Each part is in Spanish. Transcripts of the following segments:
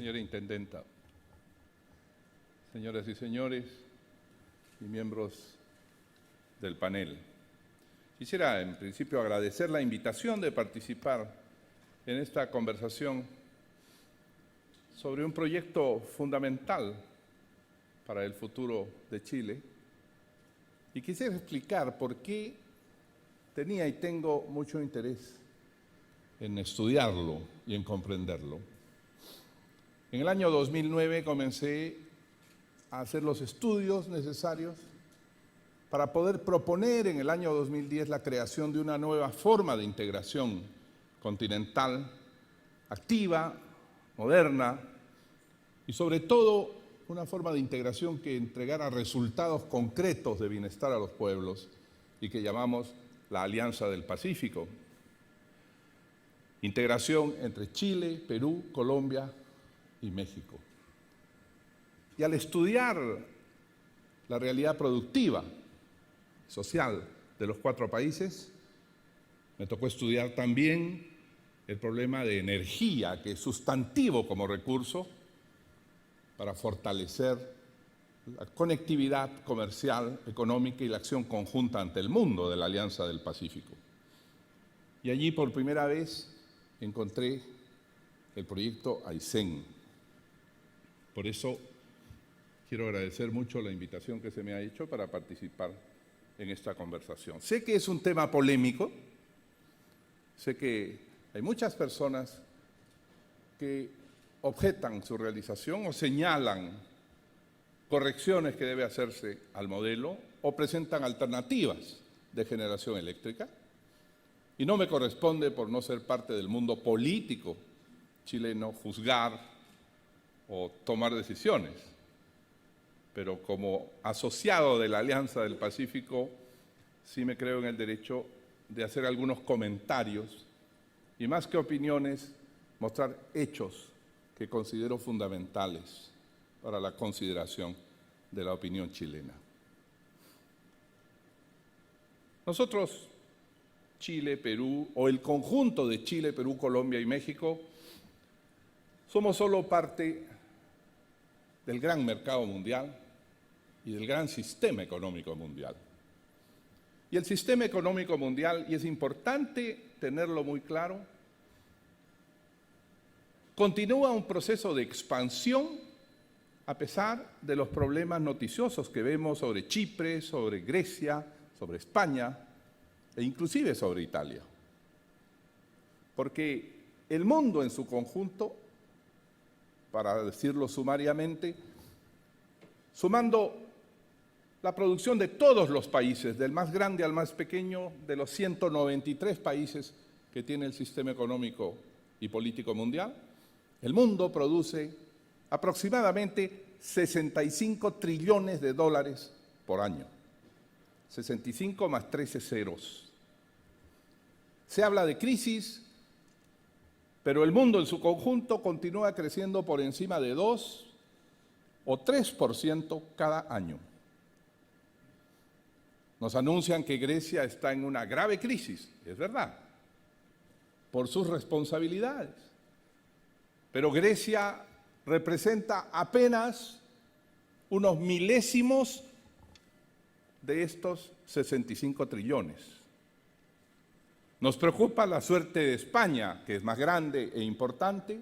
señora Intendenta, señoras y señores y miembros del panel. Quisiera, en principio, agradecer la invitación de participar en esta conversación sobre un proyecto fundamental para el futuro de Chile. Y quisiera explicar por qué tenía y tengo mucho interés en estudiarlo y en comprenderlo. En el año 2009 comencé a hacer los estudios necesarios para poder proponer en el año 2010 la creación de una nueva forma de integración continental, activa, moderna y sobre todo una forma de integración que entregara resultados concretos de bienestar a los pueblos y que llamamos la Alianza del Pacífico. Integración entre Chile, Perú, Colombia y México. Y al estudiar la realidad productiva, social de los cuatro países, me tocó estudiar también el problema de energía, que es sustantivo como recurso para fortalecer la conectividad comercial, económica y la acción conjunta ante el mundo de la Alianza del Pacífico. Y allí por primera vez encontré el proyecto Aysén. Por eso quiero agradecer mucho la invitación que se me ha hecho para participar en esta conversación. Sé que es un tema polémico, sé que hay muchas personas que objetan su realización o señalan correcciones que debe hacerse al modelo o presentan alternativas de generación eléctrica. Y no me corresponde, por no ser parte del mundo político chileno, juzgar o tomar decisiones. Pero como asociado de la Alianza del Pacífico, sí me creo en el derecho de hacer algunos comentarios y más que opiniones, mostrar hechos que considero fundamentales para la consideración de la opinión chilena. Nosotros, Chile, Perú, o el conjunto de Chile, Perú, Colombia y México, somos solo parte del gran mercado mundial y del gran sistema económico mundial. Y el sistema económico mundial, y es importante tenerlo muy claro, continúa un proceso de expansión a pesar de los problemas noticiosos que vemos sobre Chipre, sobre Grecia, sobre España e inclusive sobre Italia. Porque el mundo en su conjunto, para decirlo sumariamente, sumando la producción de todos los países, del más grande al más pequeño, de los 193 países que tiene el sistema económico y político mundial, el mundo produce aproximadamente 65 trillones de dólares por año. 65 más 13 ceros. Se habla de crisis, pero el mundo en su conjunto continúa creciendo por encima de 2 o 3% cada año. Nos anuncian que Grecia está en una grave crisis, es verdad, por sus responsabilidades. Pero Grecia representa apenas unos milésimos de estos 65 trillones. Nos preocupa la suerte de España, que es más grande e importante,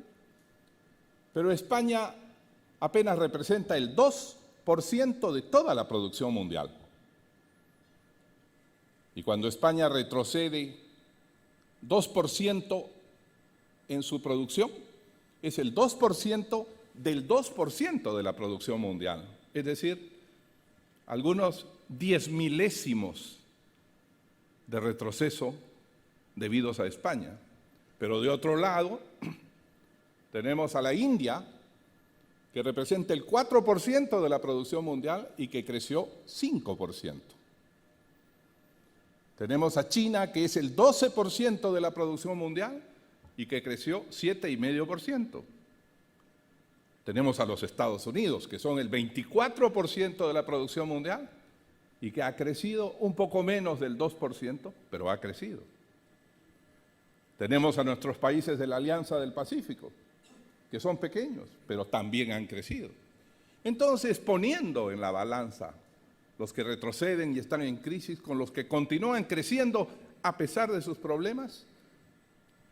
pero España apenas representa el 2% de toda la producción mundial. Y cuando España retrocede 2% en su producción, es el 2% del 2% de la producción mundial. Es decir, algunos 10 milésimos de retroceso debidos a España. Pero de otro lado, tenemos a la India, que representa el 4% de la producción mundial y que creció 5%. Tenemos a China, que es el 12% de la producción mundial y que creció 7,5%. Tenemos a los Estados Unidos, que son el 24% de la producción mundial y que ha crecido un poco menos del 2%, pero ha crecido. Tenemos a nuestros países de la Alianza del Pacífico, que son pequeños, pero también han crecido. Entonces, poniendo en la balanza los que retroceden y están en crisis con los que continúan creciendo a pesar de sus problemas,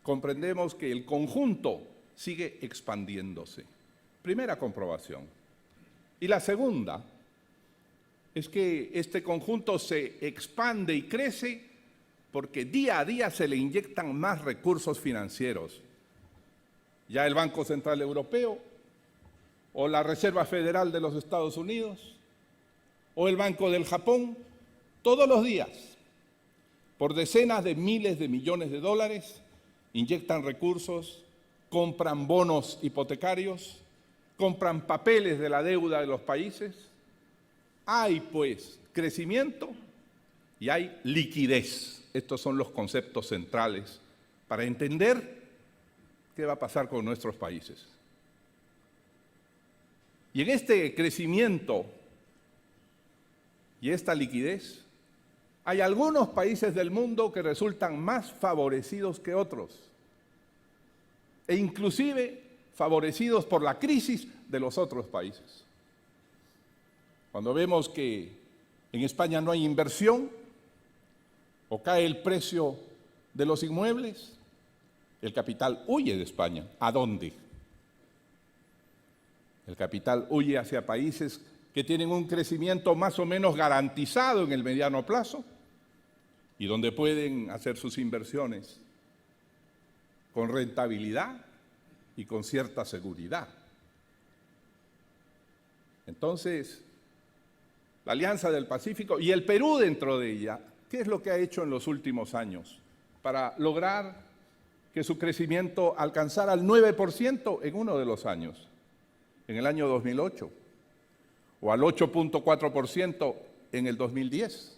comprendemos que el conjunto sigue expandiéndose. Primera comprobación. Y la segunda es que este conjunto se expande y crece porque día a día se le inyectan más recursos financieros. Ya el Banco Central Europeo, o la Reserva Federal de los Estados Unidos, o el Banco del Japón, todos los días, por decenas de miles de millones de dólares, inyectan recursos, compran bonos hipotecarios, compran papeles de la deuda de los países. Hay, pues, crecimiento y hay liquidez. Estos son los conceptos centrales para entender qué va a pasar con nuestros países. Y en este crecimiento y esta liquidez, hay algunos países del mundo que resultan más favorecidos que otros, e inclusive favorecidos por la crisis de los otros países. Cuando vemos que en España no hay inversión, o cae el precio de los inmuebles, el capital huye de España. ¿A dónde? El capital huye hacia países que tienen un crecimiento más o menos garantizado en el mediano plazo y donde pueden hacer sus inversiones con rentabilidad y con cierta seguridad. Entonces, la Alianza del Pacífico y el Perú dentro de ella, ¿qué es lo que ha hecho en los últimos años para lograr que su crecimiento alcanzara el 9% en uno de los años, en el año 2008, o al 8.4% en el 2010,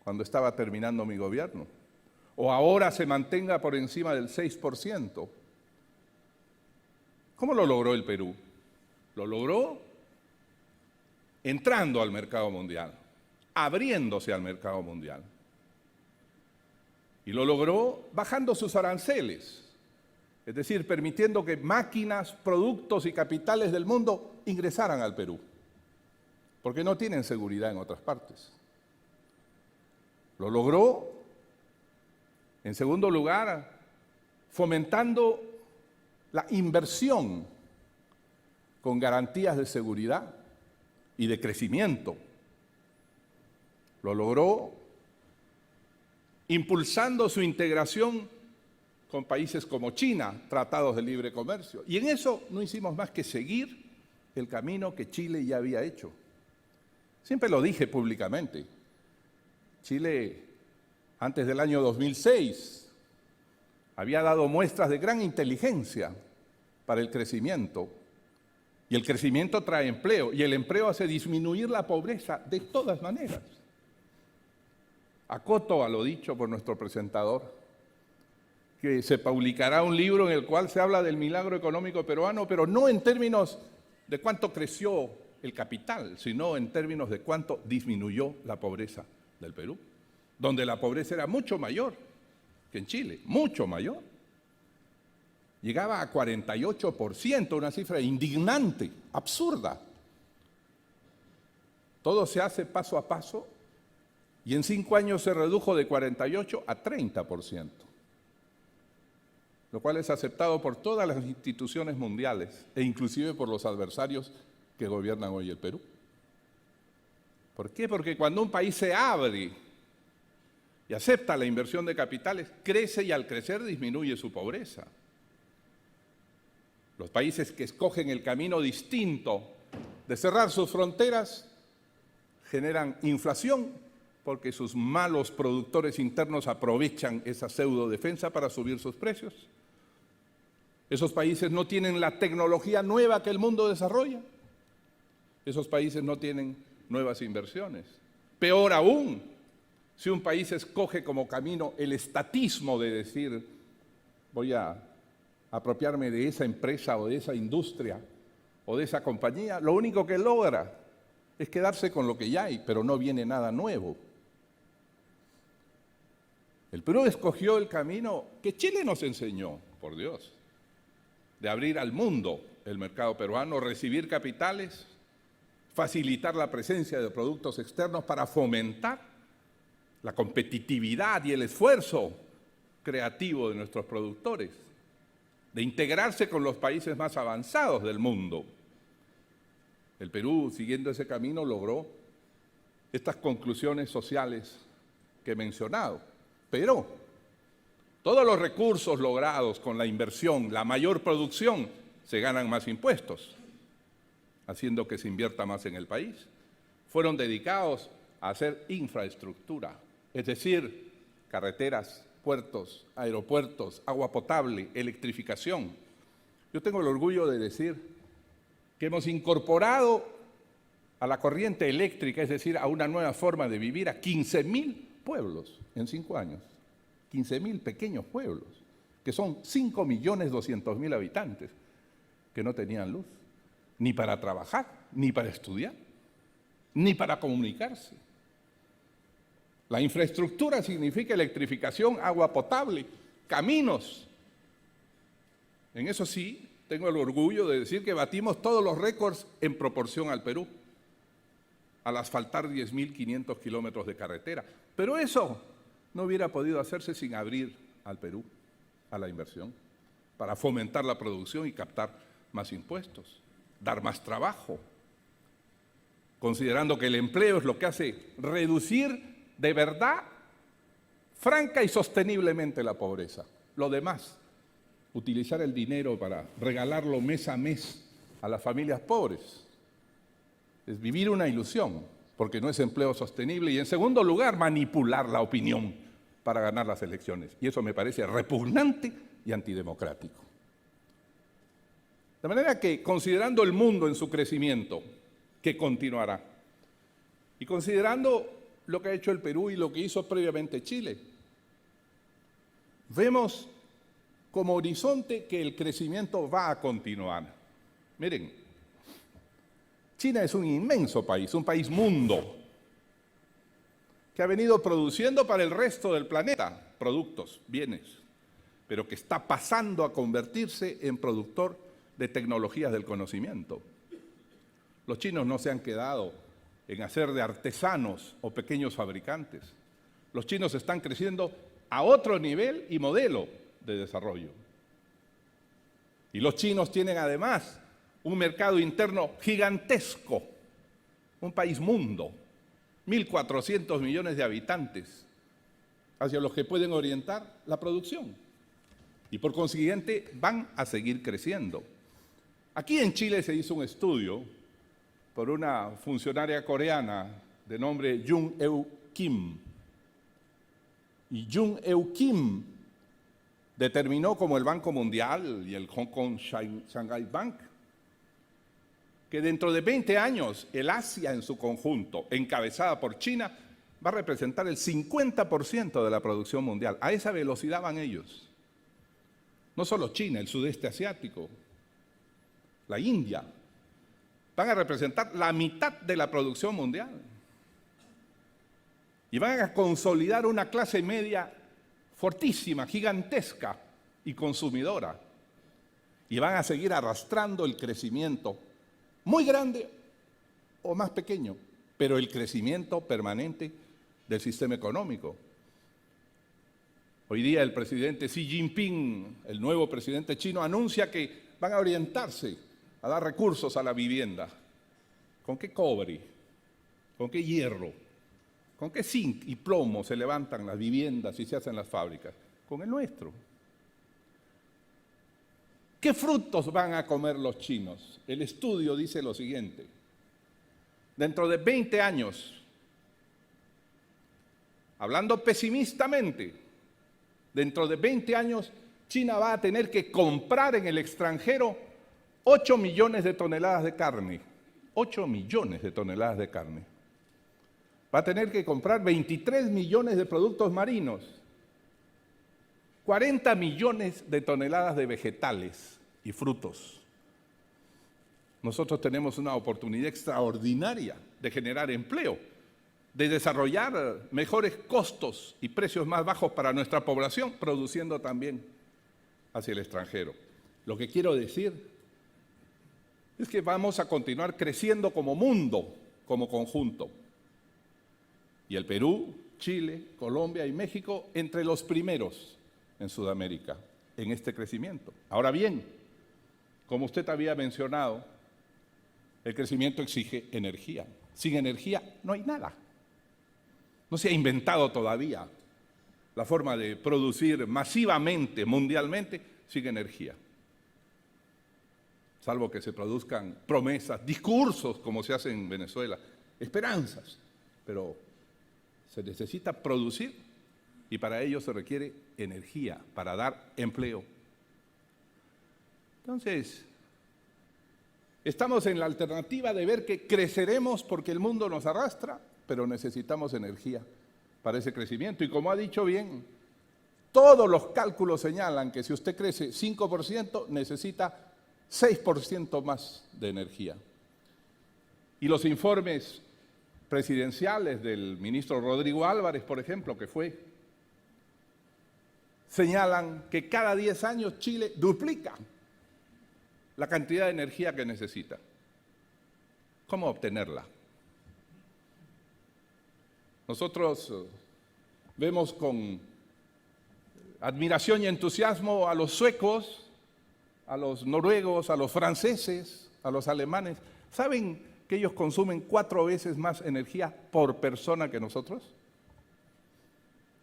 cuando estaba terminando mi gobierno, o ahora se mantenga por encima del 6%? ¿Cómo lo logró el Perú? Lo logró entrando al mercado mundial, abriéndose al mercado mundial. Y lo logró bajando sus aranceles, es decir, permitiendo que máquinas, productos y capitales del mundo ingresaran al Perú, porque no tienen seguridad en otras partes. Lo logró, en segundo lugar, fomentando la inversión con garantías de seguridad y de crecimiento. Lo logró impulsando su integración con países como China, tratados de libre comercio. Y en eso no hicimos más que seguir el camino que Chile ya había hecho. Siempre lo dije públicamente. Chile, antes del año 2006, había dado muestras de gran inteligencia para el crecimiento. Y el crecimiento trae empleo, y el empleo hace disminuir la pobreza de todas maneras. Acoto a lo dicho por nuestro presentador, que se publicará un libro en el cual se habla del milagro económico peruano, pero no en términos de cuánto creció el capital, sino en términos de cuánto disminuyó la pobreza del Perú, donde la pobreza era mucho mayor que en Chile, mucho mayor. Llegaba a 48%, una cifra indignante, absurda. Todo se hace paso a paso y en 5 años se redujo de 48 a 30%, lo cual es aceptado por todas las instituciones mundiales e inclusive por los adversarios que gobiernan hoy el Perú. ¿Por qué? Porque cuando un país se abre y acepta la inversión de capitales, crece y al crecer disminuye su pobreza. Los países que escogen el camino distinto de cerrar sus fronteras generan inflación porque sus malos productores internos aprovechan esa pseudodefensa para subir sus precios. Esos países no tienen la tecnología nueva que el mundo desarrolla. Esos países no tienen nuevas inversiones. Peor aún, si un país escoge como camino el estatismo de decir voy a apropiarme de esa empresa o de esa industria o de esa compañía, lo único que logra es quedarse con lo que ya hay, pero no viene nada nuevo. El Perú escogió el camino que Chile nos enseñó, por Dios, de abrir al mundo el mercado peruano, recibir capitales, facilitar la presencia de productos externos para fomentar la competitividad y el esfuerzo creativo de nuestros productores, de integrarse con los países más avanzados del mundo. El Perú, siguiendo ese camino, logró estas conclusiones sociales que he mencionado. Pero todos los recursos logrados con la inversión, la mayor producción, se ganan más impuestos, haciendo que se invierta más en el país. Fueron dedicados a hacer infraestructura, es decir, carreteras, puertos, aeropuertos, agua potable, electrificación. Yo tengo el orgullo de decir que hemos incorporado a la corriente eléctrica, es decir, a una nueva forma de vivir, a 15.000 pueblos en 5 años. 15.000 pequeños pueblos, que son 5.200.000 habitantes, que no tenían luz, ni para trabajar, ni para estudiar, ni para comunicarse. La infraestructura significa electrificación, agua potable, caminos. En eso sí, tengo el orgullo de decir que batimos todos los récords en proporción al Perú, al asfaltar 10.500 kilómetros de carretera. Pero eso no hubiera podido hacerse sin abrir al Perú a la inversión, para fomentar la producción y captar más impuestos, dar más trabajo, considerando que el empleo es lo que hace reducir de verdad, franca y sosteniblemente la pobreza. Lo demás, utilizar el dinero para regalarlo mes a mes a las familias pobres, es vivir una ilusión, porque no es empleo sostenible. Y en segundo lugar, manipular la opinión para ganar las elecciones. Y eso me parece repugnante y antidemocrático. De manera que, considerando el mundo en su crecimiento, que continuará, y considerando lo que ha hecho el Perú y lo que hizo previamente Chile, vemos como horizonte que el crecimiento va a continuar. Miren, China es un inmenso país, un país mundo, que ha venido produciendo para el resto del planeta productos, bienes, pero que está pasando a convertirse en productor de tecnologías del conocimiento. Los chinos no se han quedado en hacer de artesanos o pequeños fabricantes. Los chinos están creciendo a otro nivel y modelo de desarrollo. Y los chinos tienen además un mercado interno gigantesco, un país mundo, 1.400 millones de habitantes, hacia los que pueden orientar la producción. Y por consiguiente van a seguir creciendo. Aquí en Chile se hizo un estudio por una funcionaria coreana de nombre Jung Eun Kim. Y Jung Eun Kim determinó, como el Banco Mundial y el Hong Kong Shanghai Bank, que dentro de 20 años el Asia en su conjunto, encabezada por China, va a representar el 50% de la producción mundial. A esa velocidad van ellos. No solo China, el sudeste asiático, la India, van a representar la mitad de la producción mundial. Y van a consolidar una clase media fortísima, gigantesca y consumidora. Y van a seguir arrastrando el crecimiento, muy grande o más pequeño, pero el crecimiento permanente del sistema económico. Hoy día el presidente Xi Jinping, el nuevo presidente chino, anuncia que van a orientarse a dar recursos a la vivienda. ¿Con qué cobre? ¿Con qué hierro? ¿Con qué zinc y plomo se levantan las viviendas y se hacen las fábricas? Con el nuestro. ¿Qué frutos van a comer los chinos? El estudio dice lo siguiente: dentro de 20 años, hablando pesimistamente, dentro de 20 años, China va a tener que comprar en el extranjero 8 millones de toneladas de carne. 8 millones de toneladas de carne. Va a tener que comprar 23 millones de productos marinos, 40 millones de toneladas de vegetales y frutos. Nosotros tenemos una oportunidad extraordinaria de generar empleo, de desarrollar mejores costos y precios más bajos para nuestra población, produciendo también hacia el extranjero. Lo que quiero decir es que vamos a continuar creciendo como mundo, como conjunto. Y el Perú, Chile, Colombia y México entre los primeros en Sudamérica en este crecimiento. Ahora bien, como usted había mencionado, el crecimiento exige energía. Sin energía no hay nada. No se ha inventado todavía la forma de producir masivamente, mundialmente, sin energía. Salvo que se produzcan promesas, discursos, como se hace en Venezuela, esperanzas. Pero se necesita producir y para ello se requiere energía, para dar empleo. Entonces, estamos en la alternativa de ver que creceremos porque el mundo nos arrastra, pero necesitamos energía para ese crecimiento. Y como ha dicho bien, todos los cálculos señalan que si usted crece 5%, necesita 6% más de energía. Y los informes presidenciales del ministro Rodrigo Álvarez, por ejemplo, que fue, señalan que cada 10 años Chile duplica la cantidad de energía que necesita. ¿Cómo obtenerla? Nosotros vemos con admiración y entusiasmo a los suecos, a los noruegos, a los franceses, a los alemanes. ¿Saben que ellos consumen 4 veces más energía por persona que nosotros?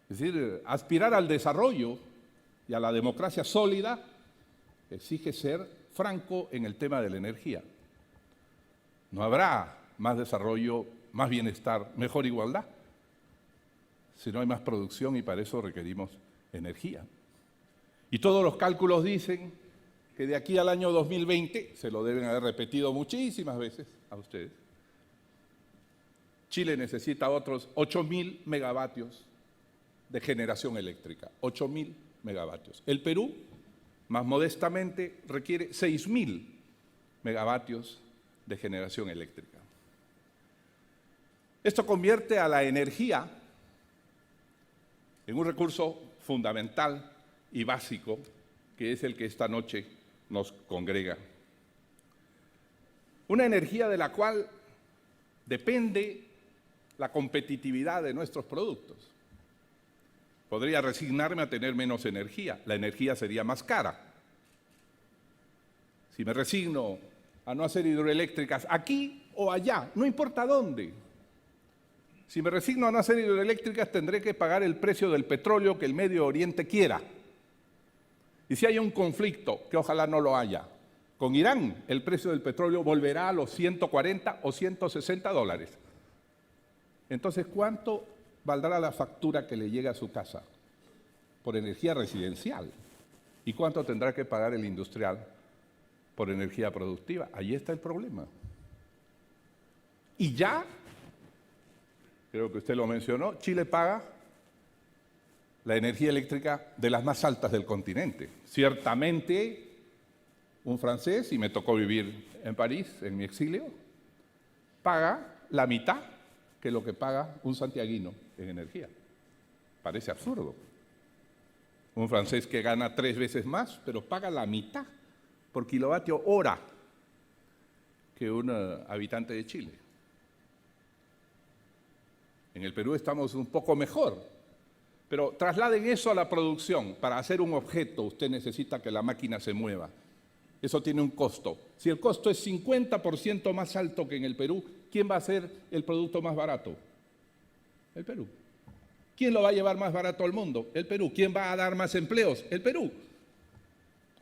Es decir, aspirar al desarrollo y a la democracia sólida exige ser franco en el tema de la energía. No habrá más desarrollo, más bienestar, mejor igualdad, si no hay más producción y para eso requerimos energía. Y todos los cálculos dicen que de aquí al año 2020, se lo deben haber repetido muchísimas veces a ustedes, Chile necesita otros 8.000 megavatios de generación eléctrica, 8.000 megavatios. El Perú, más modestamente, requiere 6.000 megavatios de generación eléctrica. Esto convierte a la energía en un recurso fundamental y básico, que es el que esta noche nos congrega. Una energía de la cual depende la competitividad de nuestros productos. Podría resignarme a tener menos energía, la energía sería más cara. Si me resigno a no hacer hidroeléctricas aquí o allá, no importa dónde. Si me resigno a no hacer hidroeléctricas, tendré que pagar el precio del petróleo que el Medio Oriente quiera. Y si hay un conflicto, que ojalá no lo haya, con Irán, el precio del petróleo volverá a los 140 o 160 dólares. Entonces, ¿cuánto valdrá la factura que le llega a su casa por energía residencial? ¿Y cuánto tendrá que pagar el industrial por energía productiva? Ahí está el problema. Y ya, creo que usted lo mencionó, Chile paga la energía eléctrica de las más altas del continente. Ciertamente, un francés, y me tocó vivir en París, en mi exilio, paga la mitad que lo que paga un santiaguino en energía. Parece absurdo. Un francés que gana 3 veces más, pero paga la mitad por kilovatio hora que un habitante de Chile. En el Perú estamos un poco mejor, pero trasladen eso a la producción. Para hacer un objeto usted necesita que la máquina se mueva. Eso tiene un costo. Si el costo es 50% más alto que en el Perú, ¿quién va a hacer el producto más barato? El Perú. ¿Quién lo va a llevar más barato al mundo? El Perú. ¿Quién va a dar más empleos? El Perú.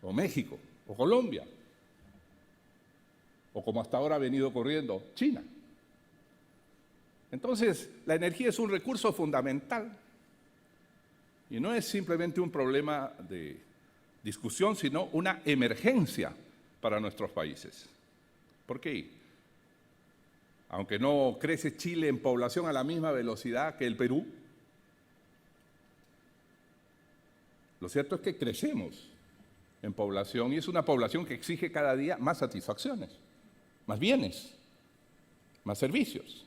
O México, o Colombia. O como hasta ahora ha venido ocurriendo, China. Entonces, la energía es un recurso fundamental y no es simplemente un problema de discusión, sino una emergencia para nuestros países. ¿Por qué? Aunque no crece Chile en población a la misma velocidad que el Perú, lo cierto es que crecemos en población y es una población que exige cada día más satisfacciones, más bienes, más servicios.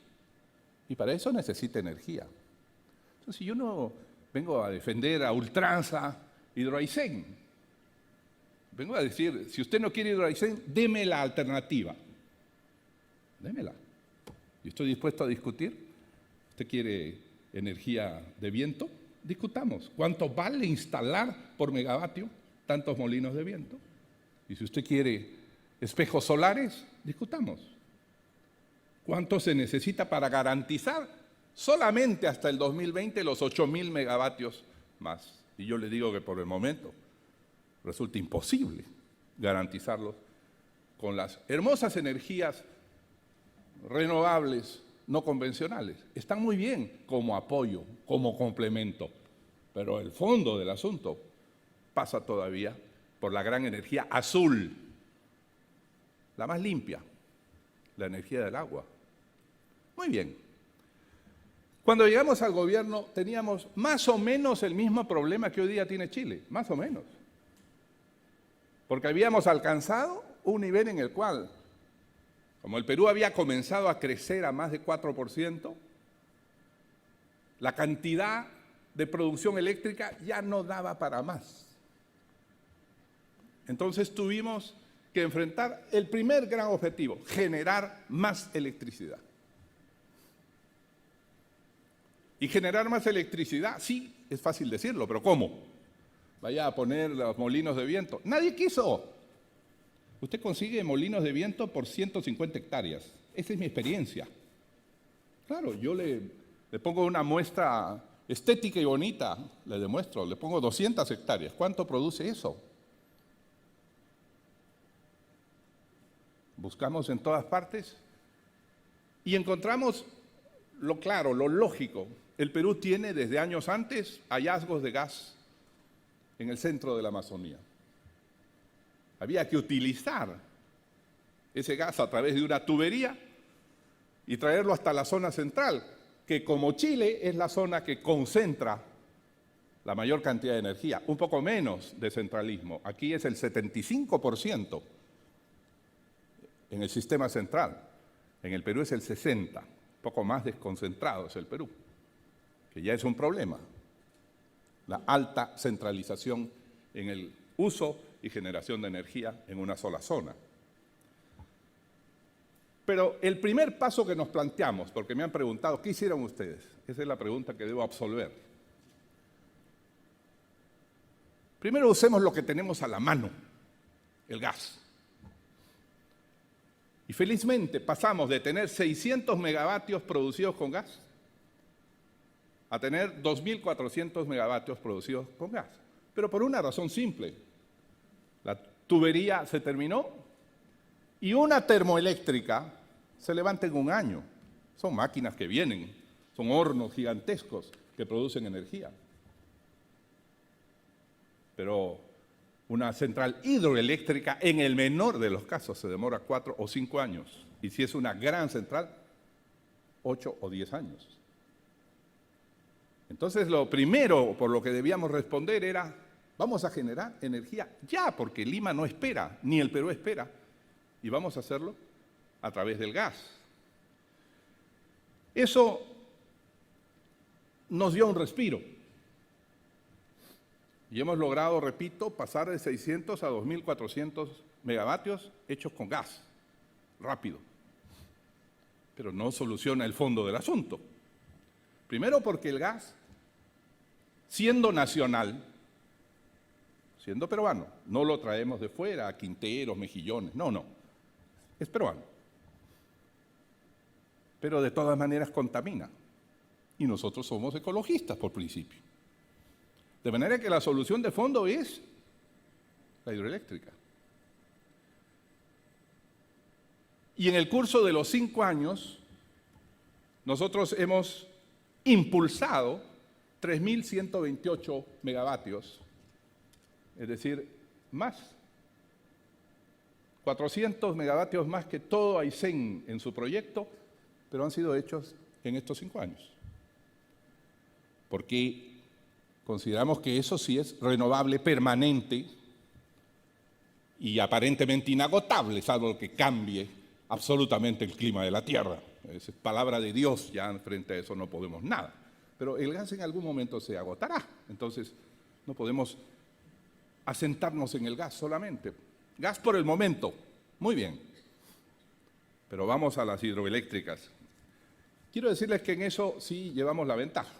Y para eso necesita energía. Entonces yo no vengo a defender a ultranza Hidroaicén. vengo a decir, si usted no quiere hidro Aysén, deme la alternativa. Démela. Yo estoy dispuesto a discutir. ¿Usted quiere energía de viento? Discutamos. ¿Cuánto vale instalar por megavatio tantos molinos de viento? Y si usted quiere espejos solares, discutamos. ¿Cuánto se necesita para garantizar solamente hasta el 2020 los 8.000 megavatios más? Y yo le digo que por el momento resulta imposible garantizarlos con las hermosas energías renovables no convencionales. Están muy bien como apoyo, como complemento, pero el fondo del asunto pasa todavía por la gran energía azul, la más limpia, la energía del agua. Muy bien. Cuando llegamos al gobierno teníamos más o menos el mismo problema que hoy día tiene Chile, más o menos. Porque habíamos alcanzado un nivel en el cual, como el Perú había comenzado a crecer a más de 4%, la cantidad de producción eléctrica ya no daba para más. Entonces tuvimos que enfrentar el primer gran objetivo, generar más electricidad. Y generar más electricidad, sí, es fácil decirlo, pero ¿cómo? Vaya a poner los molinos de viento. Nadie quiso. Usted consigue molinos de viento por 150 hectáreas. Esa es mi experiencia. Claro, yo le pongo una muestra estética y bonita, le demuestro, le pongo 200 hectáreas. ¿Cuánto produce eso? Buscamos en todas partes y encontramos lo claro, lo lógico. El Perú tiene desde años antes hallazgos de gas en el centro de la Amazonía. Había que utilizar ese gas a través de una tubería y traerlo hasta la zona central, que como Chile es la zona que concentra la mayor cantidad de energía, un poco menos de centralismo. Aquí es el 75% en el sistema central. En el Perú es el 60%, un poco más desconcentrado es el Perú, que ya es un problema. La alta centralización en el uso y generación de energía en una sola zona. Pero el primer paso que nos planteamos, porque me han preguntado, ¿qué hicieron ustedes? Esa es la pregunta que debo absolver. Primero usemos lo que tenemos a la mano, el gas. Y felizmente pasamos de tener 600 megavatios producidos con gas a tener 2.400 megavatios producidos con gas. Pero por una razón simple. La tubería se terminó y una termoeléctrica se levanta en un año. Son máquinas que vienen, son hornos gigantescos que producen energía. Pero una central hidroeléctrica, en el menor de los casos, se demora 4 o 5 años. Y si es una gran central, 8 o 10 años. Entonces, lo primero por lo que debíamos responder era, vamos a generar energía ya, porque Lima no espera, ni el Perú espera, y vamos a hacerlo a través del gas. Eso nos dio un respiro. Y hemos logrado, repito, pasar de 600 a 2.400 megavatios hechos con gas, rápido. Pero no soluciona el fondo del asunto. Primero porque el gas, siendo nacional, siendo peruano, no lo traemos de fuera, Quinteros, Mejillones, no, es peruano. Pero de todas maneras contamina. Y nosotros somos ecologistas por principio. De manera que la solución de fondo es la hidroeléctrica. Y en el curso de los 5 años, nosotros hemos impulsado 3.128 megavatios, es decir, más. 400 megavatios más que todo Aysén en su proyecto, pero han sido hechos en estos 5 años. Porque consideramos que eso sí es renovable, permanente y aparentemente inagotable, salvo que cambie absolutamente el clima de la Tierra. Es palabra de Dios, ya frente a eso no podemos nada. Pero el gas en algún momento se agotará, entonces no podemos asentarnos en el gas solamente. Gas por el momento, muy bien. Pero vamos a las hidroeléctricas. Quiero decirles que en eso sí llevamos la ventaja.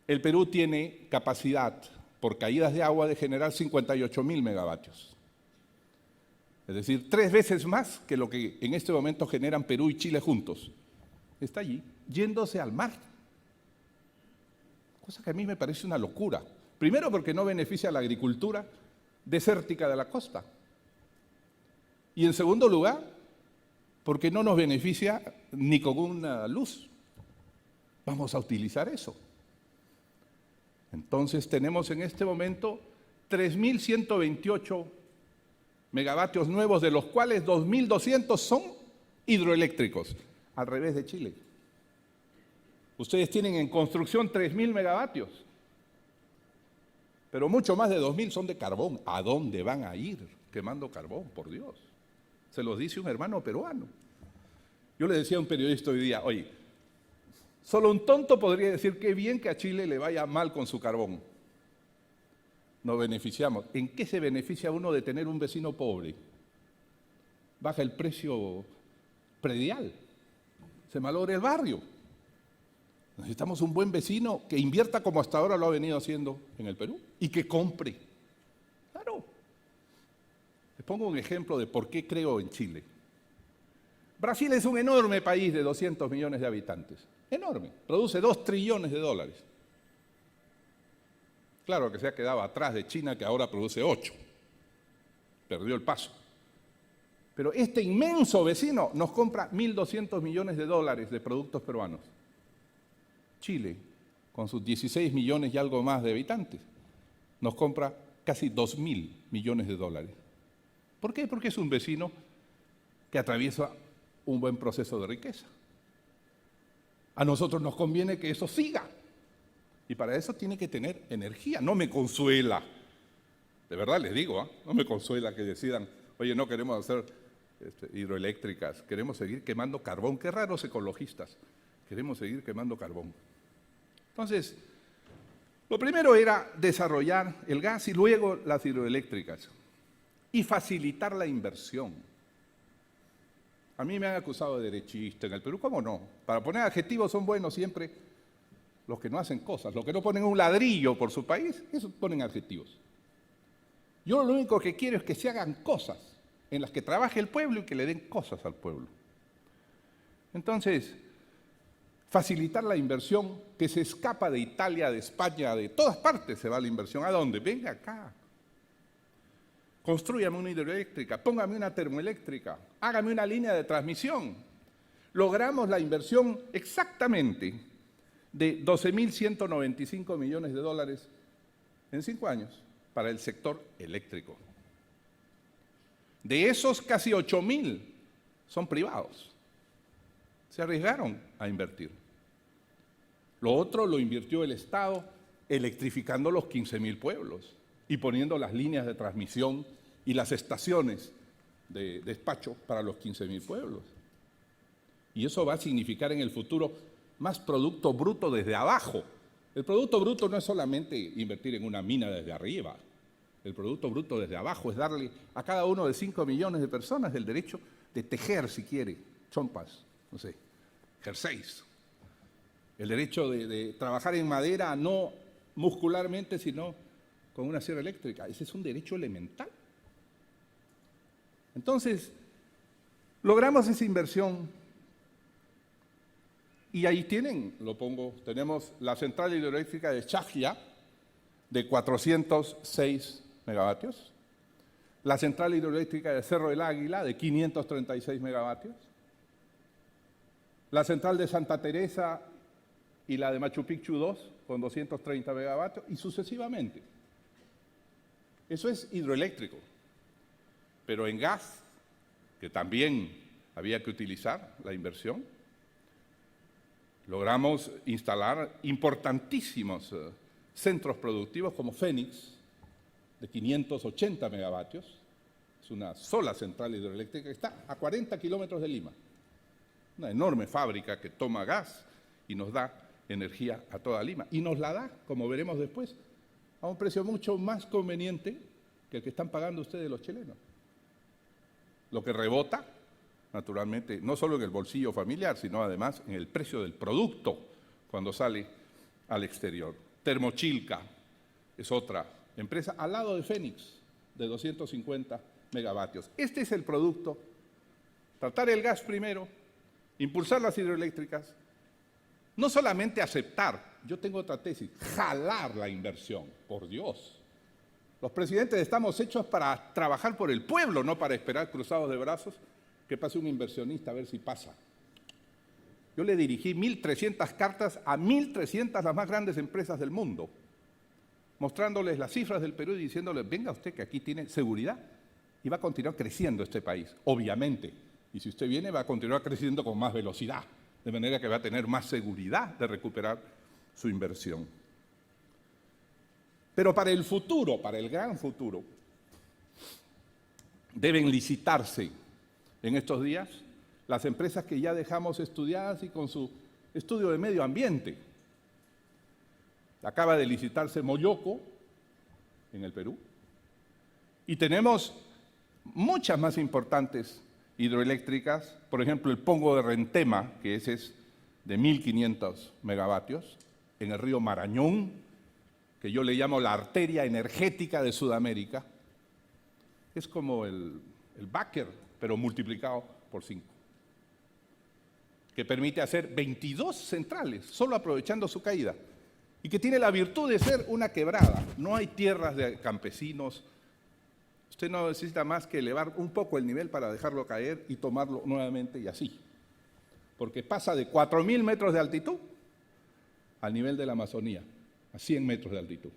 El Perú tiene capacidad por caídas de agua de generar 58.000 megavatios. Es decir, 3 veces más que lo que en este momento generan Perú y Chile juntos. Está allí, yéndose al mar. Cosa que a mí me parece una locura. Primero porque no beneficia a la agricultura desértica de la costa. Y en segundo lugar, porque no nos beneficia ni con una luz. Vamos a utilizar eso. Entonces tenemos en este momento 3.128 megavatios nuevos, de los cuales 2.200 son hidroeléctricos, al revés de Chile. Ustedes tienen en construcción 3.000 megavatios, pero mucho más de 2.000 son de carbón. ¿A dónde van a ir quemando carbón, por Dios? Se los dice un hermano peruano. Yo le decía a un periodista hoy día, oye, solo un tonto podría decir qué bien que a Chile le vaya mal con su carbón. Nos beneficiamos. ¿En qué se beneficia uno de tener un vecino pobre? Baja el precio predial, se malogra el barrio. Necesitamos un buen vecino que invierta como hasta ahora lo ha venido haciendo en el Perú y que compre. Claro. Les pongo un ejemplo de por qué creo en Chile. Brasil es un enorme país de 200 millones de habitantes. Enorme. Produce 2 trillones de dólares. Claro que se ha quedado atrás de China, que ahora produce 8. Perdió el paso. Pero este inmenso vecino nos compra 1.200 millones de dólares de productos peruanos. Chile, con sus 16 millones y algo más de habitantes, nos compra casi 2.000 millones de dólares. ¿Por qué? Porque es un vecino que atraviesa un buen proceso de riqueza. A nosotros nos conviene que eso siga. Y para eso tiene que tener energía. No me consuela, de verdad les digo, no me consuela que decidan, oye, no queremos hacer hidroeléctricas, queremos seguir quemando carbón. Qué raros ecologistas, queremos seguir quemando carbón. Entonces, lo primero era desarrollar el gas y luego las hidroeléctricas y facilitar la inversión. A mí me han acusado de derechista en el Perú, ¿cómo no? Para poner adjetivos son buenos siempre los que no hacen cosas, los que no ponen un ladrillo por su país, esos ponen adjetivos. Yo lo único que quiero es que se hagan cosas en las que trabaje el pueblo y que le den cosas al pueblo. Entonces, facilitar la inversión que se escapa de Italia, de España, de todas partes se va la inversión. ¿A dónde? Venga acá. Constrúyame una hidroeléctrica, póngame una termoeléctrica, hágame una línea de transmisión. Logramos la inversión exactamente de 12.195 millones de dólares en 5 años para el sector eléctrico. De esos, casi 8.000 son privados. Se arriesgaron a invertir. Lo otro lo invirtió el Estado electrificando los 15.000 pueblos y poniendo las líneas de transmisión y las estaciones de despacho para los 15.000 pueblos. Y eso va a significar en el futuro más producto bruto desde abajo. El producto bruto no es solamente invertir en una mina desde arriba. El producto bruto desde abajo es darle a cada uno de 5 millones de personas el derecho de tejer, si quiere, chompas, no sé, jerseys. El derecho de trabajar en madera, no muscularmente, sino con una sierra eléctrica. Ese es un derecho elemental. Entonces, logramos esa inversión y ahí tienen, lo pongo, tenemos la central hidroeléctrica de Chajía de 406 megavatios, la central hidroeléctrica de Cerro del Águila de 536 megavatios, la central de Santa Teresa y la de Machu Picchu 2 con 230 megavatios y sucesivamente. Eso es hidroeléctrico, pero en gas, que también había que utilizar la inversión, logramos instalar importantísimos centros productivos como Fénix, de 580 megavatios, es una sola central hidroeléctrica que está a 40 kilómetros de Lima. Una enorme fábrica que toma gas y nos da energía a toda Lima. Y nos la da, como veremos después, a un precio mucho más conveniente que el que están pagando ustedes los chilenos. Lo que rebota, naturalmente, no solo en el bolsillo familiar, sino además en el precio del producto cuando sale al exterior. Termochilca es otra empresa al lado de Fénix, de 250 megavatios. Este es el producto. Tratar el gas primero, impulsar las hidroeléctricas, no solamente aceptar, yo tengo otra tesis, jalar la inversión, por Dios. Los presidentes estamos hechos para trabajar por el pueblo, no para esperar cruzados de brazos que pase un inversionista a ver si pasa. Yo le dirigí 1.300 cartas a 1.300 las más grandes empresas del mundo, mostrándoles las cifras del Perú y diciéndoles, venga usted que aquí tiene seguridad y va a continuar creciendo este país, obviamente. Y si usted viene, va a continuar creciendo con más velocidad, de manera que va a tener más seguridad de recuperar su inversión. Pero para el futuro, para el gran futuro, deben licitarse en estos días las empresas que ya dejamos estudiadas y con su estudio de medio ambiente. Acaba de licitarse Moyoco, en el Perú, y tenemos muchas más importantes hidroeléctricas, por ejemplo, el Pongo de Rentema, que ese es de 1.500 megavatios, en el río Marañón, que yo le llamo la arteria energética de Sudamérica. Es como el Báquer, pero multiplicado por 5, que permite hacer 22 centrales, solo aprovechando su caída, y que tiene la virtud de ser una quebrada. No hay tierras de campesinos. Usted no necesita más que elevar un poco el nivel para dejarlo caer y tomarlo nuevamente y así. Porque pasa de 4.000 metros de altitud al nivel de la Amazonía, a 100 metros de altitud.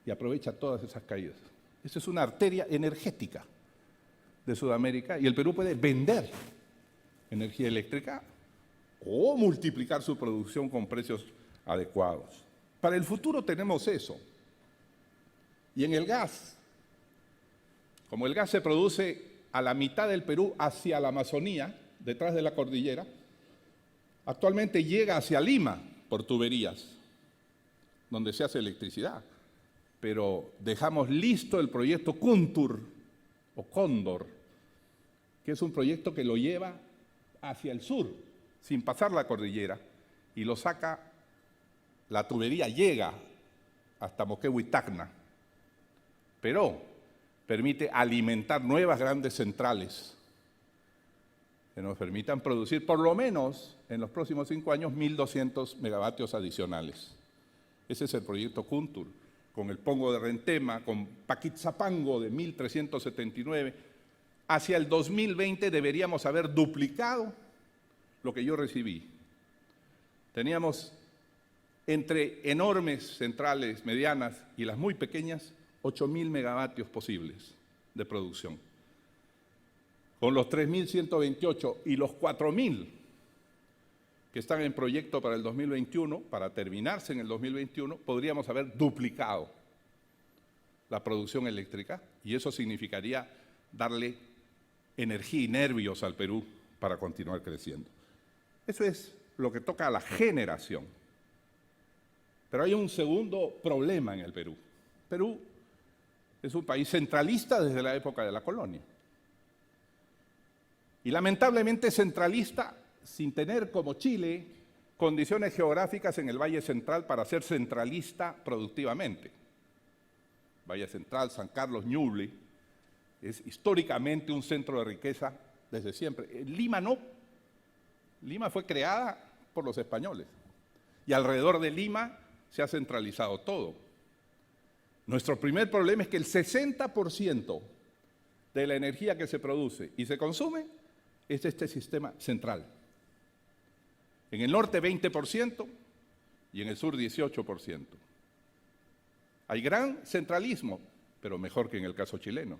Y aprovecha todas esas caídas. Esa es una arteria energética de Sudamérica y el Perú puede vender energía eléctrica o multiplicar su producción con precios adecuados. Para el futuro tenemos eso. Y en el gas, como el gas se produce a la mitad del Perú hacia la Amazonía, detrás de la cordillera, actualmente llega hacia Lima por tuberías, donde se hace electricidad. Pero dejamos listo el proyecto Cuntur o Cóndor, que es un proyecto que lo lleva hacia el sur, sin pasar la cordillera, y lo saca, la tubería llega hasta Moquegua y Tacna, pero permite alimentar nuevas grandes centrales que nos permitan producir por lo menos en los próximos 5 años 1.200 megavatios adicionales. Ese es el proyecto Cuntur, con el Pongo de Rentema, con Paquitzapango de 1.379. Hacia el 2020 deberíamos haber duplicado lo que yo recibí. Teníamos entre enormes centrales medianas y las muy pequeñas 8.000 megavatios posibles de producción. Con los 3.128 y los 4.000 que están en proyecto para el 2021, para terminarse en el 2021, podríamos haber duplicado la producción eléctrica y eso significaría darle energía y nervios al Perú para continuar creciendo. Eso es lo que toca a la generación. Pero hay un segundo problema en el Perú. Perú es un país centralista desde la época de la colonia. Y lamentablemente centralista sin tener, como Chile, condiciones geográficas en el Valle Central para ser centralista productivamente. Valle Central, San Carlos, Ñuble, es históricamente un centro de riqueza desde siempre. Lima no. Lima fue creada por los españoles. Y alrededor de Lima se ha centralizado todo. Nuestro primer problema es que el 60% de la energía que se produce y se consume es este sistema central. En el norte 20% y en el sur 18%. Hay gran centralismo, pero mejor que en el caso chileno,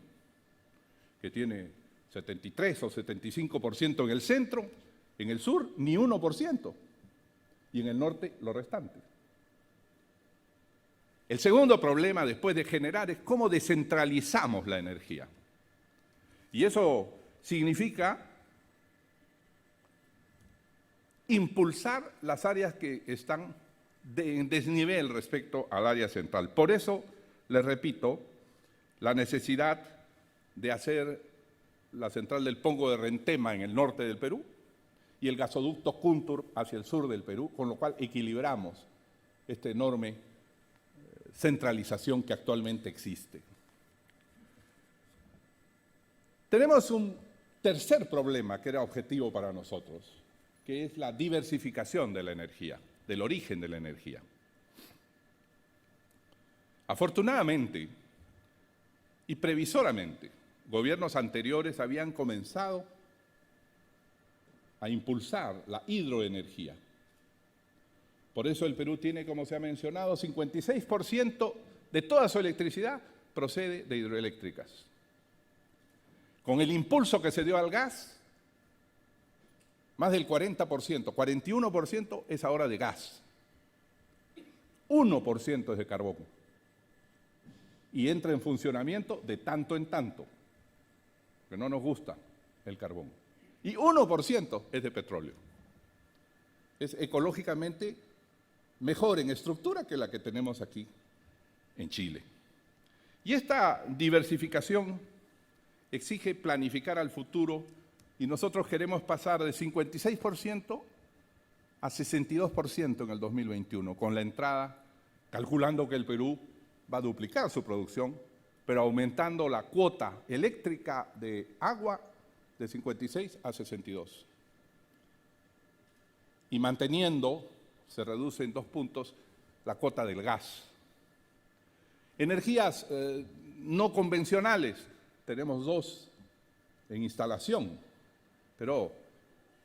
que tiene 73 o 75% en el centro, en el sur ni 1%, y en el norte lo restante. El segundo problema después de generar es cómo descentralizamos la energía. Y eso significa impulsar las áreas que están en desnivel respecto al área central. Por eso les repito, la necesidad de hacer la central del Pongo de Rentema en el norte del Perú y el gasoducto Kuntur hacia el sur del Perú, con lo cual equilibramos esta enorme centralización que actualmente existe. Tenemos un tercer problema que era objetivo para nosotros, que es la diversificación de la energía, del origen de la energía. Afortunadamente y previsoramente, gobiernos anteriores habían comenzado a impulsar la hidroenergía. Por eso el Perú tiene, como se ha mencionado, 56% de toda su electricidad procede de hidroeléctricas. Con el impulso que se dio al gas, más del 40%, 41% es ahora de gas, 1% es de carbón. Y entra en funcionamiento de tanto en tanto, que no nos gusta el carbón. Y 1% es de petróleo. Es ecológicamente mejor en estructura que la que tenemos aquí en Chile. Y esta diversificación exige planificar al futuro y nosotros queremos pasar de 56% a 62% en el 2021, con la entrada, calculando que el Perú va a duplicar su producción, pero aumentando la cuota eléctrica de agua de 56 a 62. Y manteniendo, se reduce en 2 puntos, la cuota del gas. Energías no convencionales, tenemos 2 en instalación, pero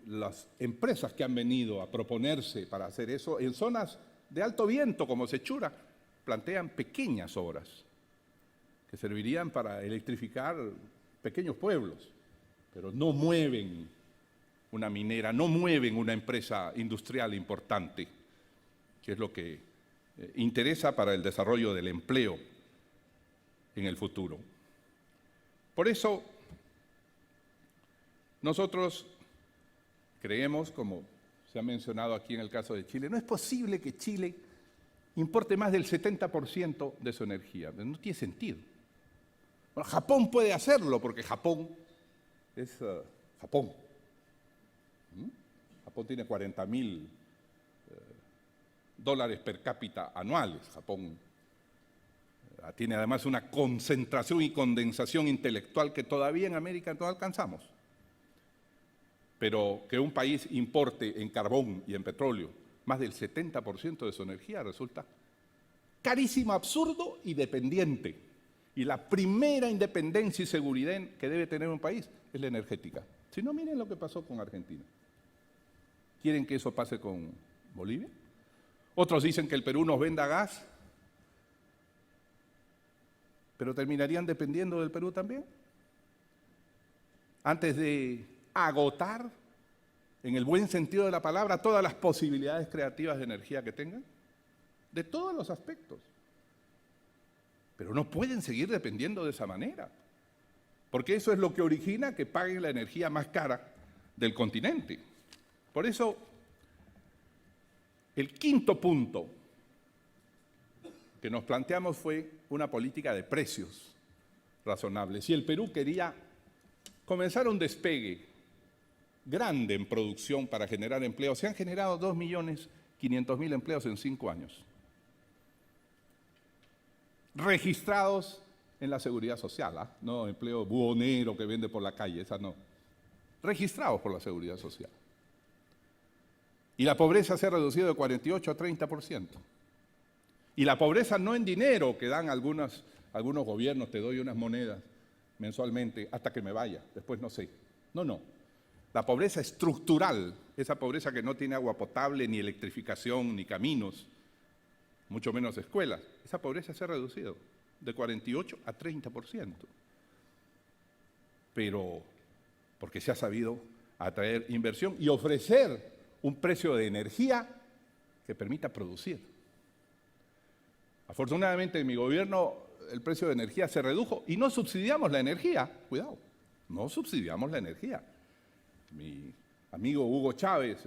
las empresas que han venido a proponerse para hacer eso en zonas de alto viento como Sechura, plantean pequeñas obras que servirían para electrificar pequeños pueblos, pero no mueven una minera, no mueven una empresa industrial importante, que es lo que interesa para el desarrollo del empleo en el futuro. Por eso, nosotros creemos, como se ha mencionado aquí en el caso de Chile, no es posible que Chile importe más del 70% de su energía. No tiene sentido. Bueno, Japón puede hacerlo porque Japón es Japón. Japón tiene 40.000 dólares per cápita anuales. Japón tiene además una concentración y condensación intelectual que todavía en América no alcanzamos. Pero que un país importe en carbón y en petróleo más del 70% de su energía resulta carísimo, absurdo y dependiente. Y la primera independencia y seguridad que debe tener un país es la energética. Si no, miren lo que pasó con Argentina. ¿Quieren que eso pase con Bolivia? Otros dicen que el Perú nos venda gas, pero terminarían dependiendo del Perú también. Antes de agotar, en el buen sentido de la palabra, todas las posibilidades creativas de energía que tengan, de todos los aspectos. Pero no pueden seguir dependiendo de esa manera, porque eso es lo que origina que paguen la energía más cara del continente. Por eso, el quinto punto que nos planteamos fue una política de precios razonables. Y el Perú quería comenzar un despegue grande en producción para generar empleo. Se han generado 2.500.000 empleos en 5 años, registrados en la seguridad social, no empleo buhonero que vende por la calle, esa no, registrados por la seguridad social. Y la pobreza se ha reducido de 48 a 30%. Y la pobreza no en dinero que dan algunos gobiernos, te doy unas monedas mensualmente hasta que me vaya, después no sé. No. La pobreza estructural, esa pobreza que no tiene agua potable, ni electrificación, ni caminos, mucho menos escuelas, esa pobreza se ha reducido de 48 a 30%. Pero porque se ha sabido atraer inversión y ofrecer un precio de energía que permita producir. Afortunadamente en mi gobierno el precio de energía se redujo y no subsidiamos la energía, cuidado, no subsidiamos la energía. Mi amigo Hugo Chávez,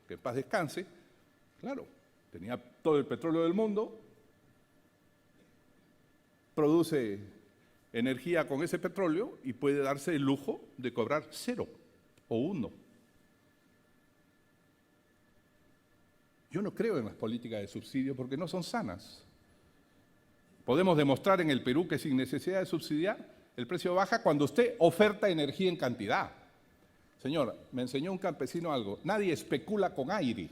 que en paz descanse, claro, tenía todo el petróleo del mundo produce energía con ese petróleo y puede darse el lujo de cobrar 0 o 1. Yo no creo en las políticas de subsidio porque no son sanas. Podemos demostrar en el Perú que sin necesidad de subsidiar, el precio baja cuando usted oferta energía en cantidad. Señor, me enseñó un campesino algo, nadie especula con aire,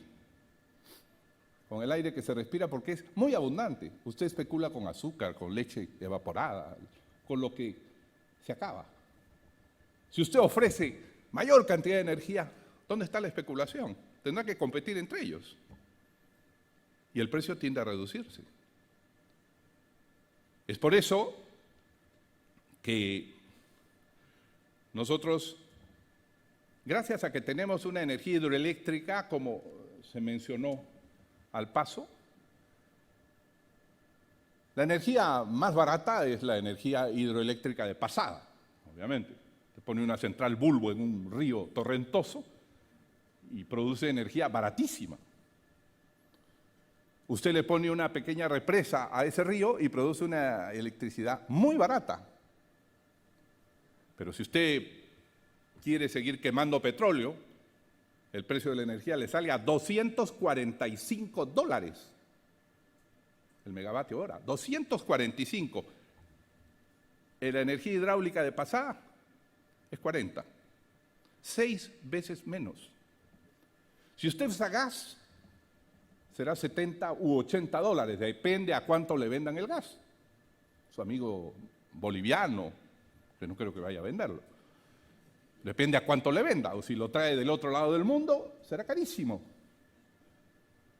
con el aire que se respira porque es muy abundante. Usted especula con azúcar, con leche evaporada, con lo que se acaba. Si usted ofrece mayor cantidad de energía, ¿dónde está la especulación? Tendrá que competir entre ellos. Y el precio tiende a reducirse. Es por eso que nosotros, gracias a que tenemos una energía hidroeléctrica, como se mencionó al paso, la energía más barata es la energía hidroeléctrica de pasada, obviamente. Se pone una central bulbo en un río torrentoso y produce energía baratísima. Usted le pone una pequeña represa a ese río y produce una electricidad muy barata. Pero si usted quiere seguir quemando petróleo, el precio de la energía le sale a $245 el megavatio hora. 245. La energía hidráulica de pasada es 40. 6 veces menos. Si usted usa gas, será 70 u 80 dólares, depende a cuánto le vendan el gas. Su amigo boliviano, que no creo que vaya a venderlo, depende a cuánto le venda, o si lo trae del otro lado del mundo, será carísimo.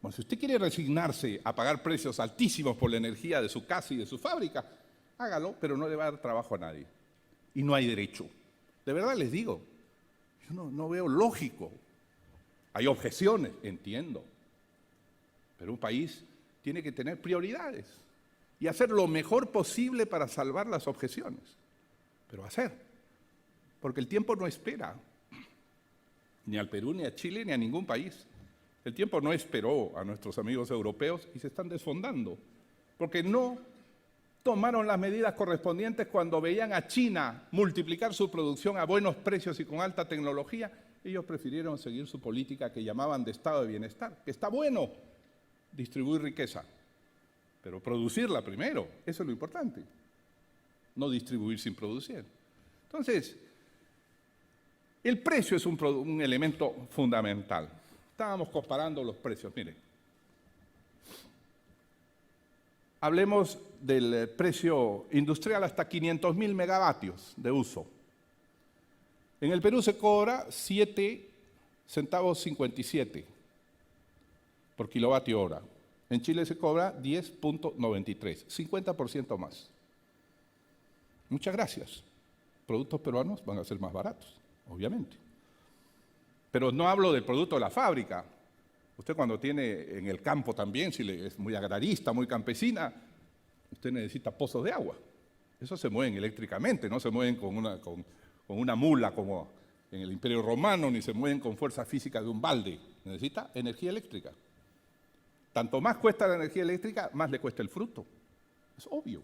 Bueno, si usted quiere resignarse a pagar precios altísimos por la energía de su casa y de su fábrica, hágalo, pero no le va a dar trabajo a nadie. Y no hay derecho. De verdad les digo, yo no veo lógico. Hay objeciones, entiendo. Pero un país tiene que tener prioridades y hacer lo mejor posible para salvar las objeciones. Pero hacer, porque el tiempo no espera, ni al Perú, ni a Chile, ni a ningún país. El tiempo no esperó a nuestros amigos europeos y se están desfondando, porque no tomaron las medidas correspondientes cuando veían a China multiplicar su producción a buenos precios y con alta tecnología. Ellos prefirieron seguir su política que llamaban de estado de bienestar, que está bueno distribuir riqueza, pero producirla primero, eso es lo importante, no distribuir sin producir. Entonces, el precio es un elemento fundamental. Estábamos comparando los precios, miren. Hablemos del precio industrial hasta 500.000 megavatios de uso. En el Perú se cobra 7 centavos 57 por kilovatio hora. En Chile se cobra 10.93, 50% más. Muchas gracias. Productos peruanos van a ser más baratos, obviamente. Pero no hablo del producto de la fábrica. Usted cuando tiene en el campo también, si es muy agrarista, muy campesina, usted necesita pozos de agua. Esos se mueven eléctricamente, no se mueven con una mula como en el Imperio Romano, ni se mueven con fuerza física de un balde. Necesita energía eléctrica. Tanto más cuesta la energía eléctrica, más le cuesta el fruto. Es obvio.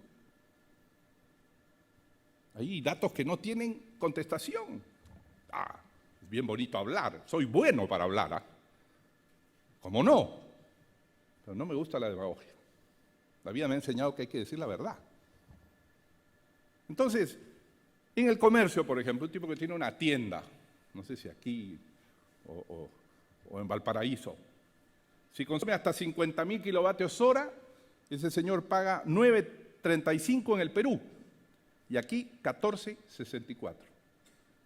Hay datos que no tienen contestación. Es bien bonito hablar. Soy bueno para hablar. ¿Cómo no? Pero no me gusta la demagogia. La vida me ha enseñado que hay que decir la verdad. Entonces, en el comercio, por ejemplo, un tipo que tiene una tienda, no sé si aquí o en Valparaíso, si consume hasta 50.000 kilovatios hora, ese señor paga 9.35 en el Perú y aquí 14.64.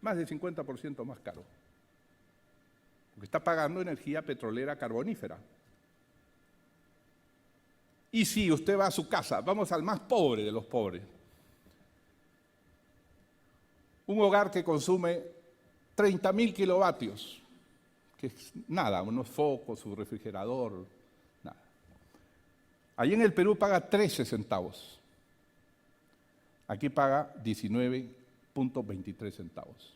Más del 50% más caro. Porque está pagando energía petrolera carbonífera. Y si usted va a su casa, vamos al más pobre de los pobres. Un hogar que consume 30.000 kilovatios, que es nada, unos focos, su refrigerador, nada. Allí en el Perú paga 13 centavos. Aquí paga 19.23 centavos.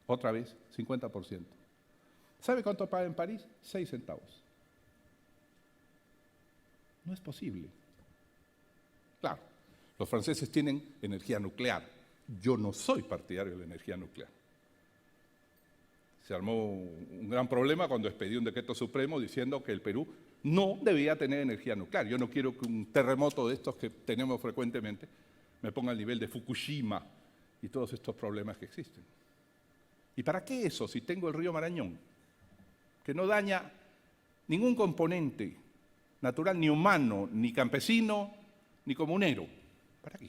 Otra vez, 50%. ¿Sabe cuánto paga en París? 6 centavos. No es posible. Claro, Los franceses tienen energía nuclear. Yo no soy partidario de la energía nuclear. Se armó un gran problema cuando expedió un decreto supremo diciendo que el Perú no debía tener energía nuclear. Yo no quiero que un terremoto de estos que tenemos frecuentemente me ponga al nivel de Fukushima y todos estos problemas que existen. ¿Y para qué eso si tengo el río Marañón, que no daña ningún componente natural, ni humano, ni campesino, ni comunero? ¿Para qué?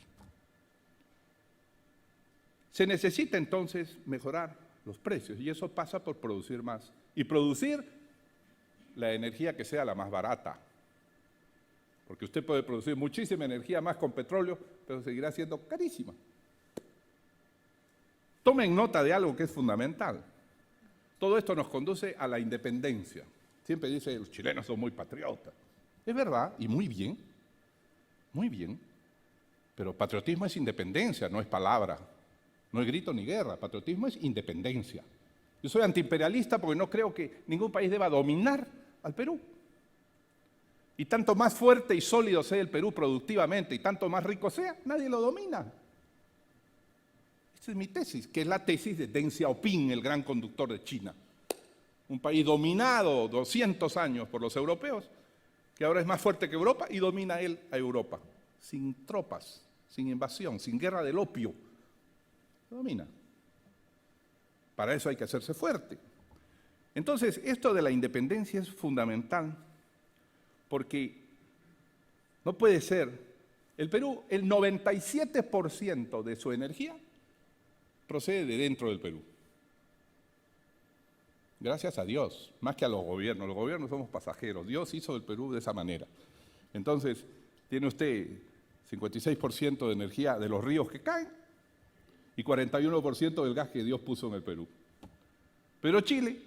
Se necesita entonces mejorar los precios y eso pasa por producir más y producir la energía que sea la más barata. Porque usted puede producir muchísima energía más con petróleo, pero seguirá siendo carísima. Tomen nota de algo que es fundamental. Todo esto nos conduce a la independencia. Siempre dice, los chilenos son muy patriotas. Es verdad, y muy bien, pero patriotismo es independencia, no es palabra. No es grito ni guerra, patriotismo es independencia. Yo soy antiimperialista porque no creo que ningún país deba dominar al Perú. Y tanto más fuerte y sólido sea el Perú productivamente y tanto más rico sea, nadie lo domina. Esta es mi tesis, que es la tesis de Deng Xiaoping, el gran conductor de China. Un país dominado 200 años por los europeos, que ahora es más fuerte que Europa y domina él a Europa. Sin tropas, sin invasión, sin guerra del opio. Lo domina. Para eso hay que hacerse fuerte. Entonces, esto de la independencia es fundamental porque no puede ser. El Perú, el 97% de su energía procede de dentro del Perú. Gracias a Dios, más que a los gobiernos. Los gobiernos somos pasajeros. Dios hizo el Perú de esa manera. Entonces, tiene usted 56% de energía de los ríos que caen y 41% del gas que Dios puso en el Perú. Pero Chile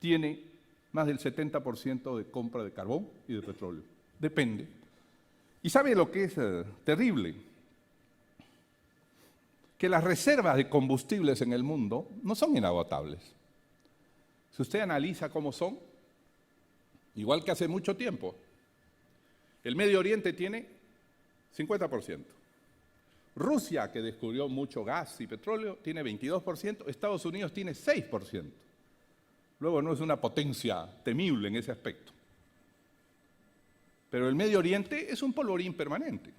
tiene más del 70% de compra de carbón y de petróleo. Depende. ¿Y sabe lo que es terrible? Que las reservas de combustibles en el mundo no son inagotables. Si usted analiza cómo son, igual que hace mucho tiempo, el Medio Oriente tiene 50%. Rusia, que descubrió mucho gas y petróleo, tiene 22%, Estados Unidos tiene 6%. Luego no es una potencia temible en ese aspecto. Pero el Medio Oriente es un polvorín permanente.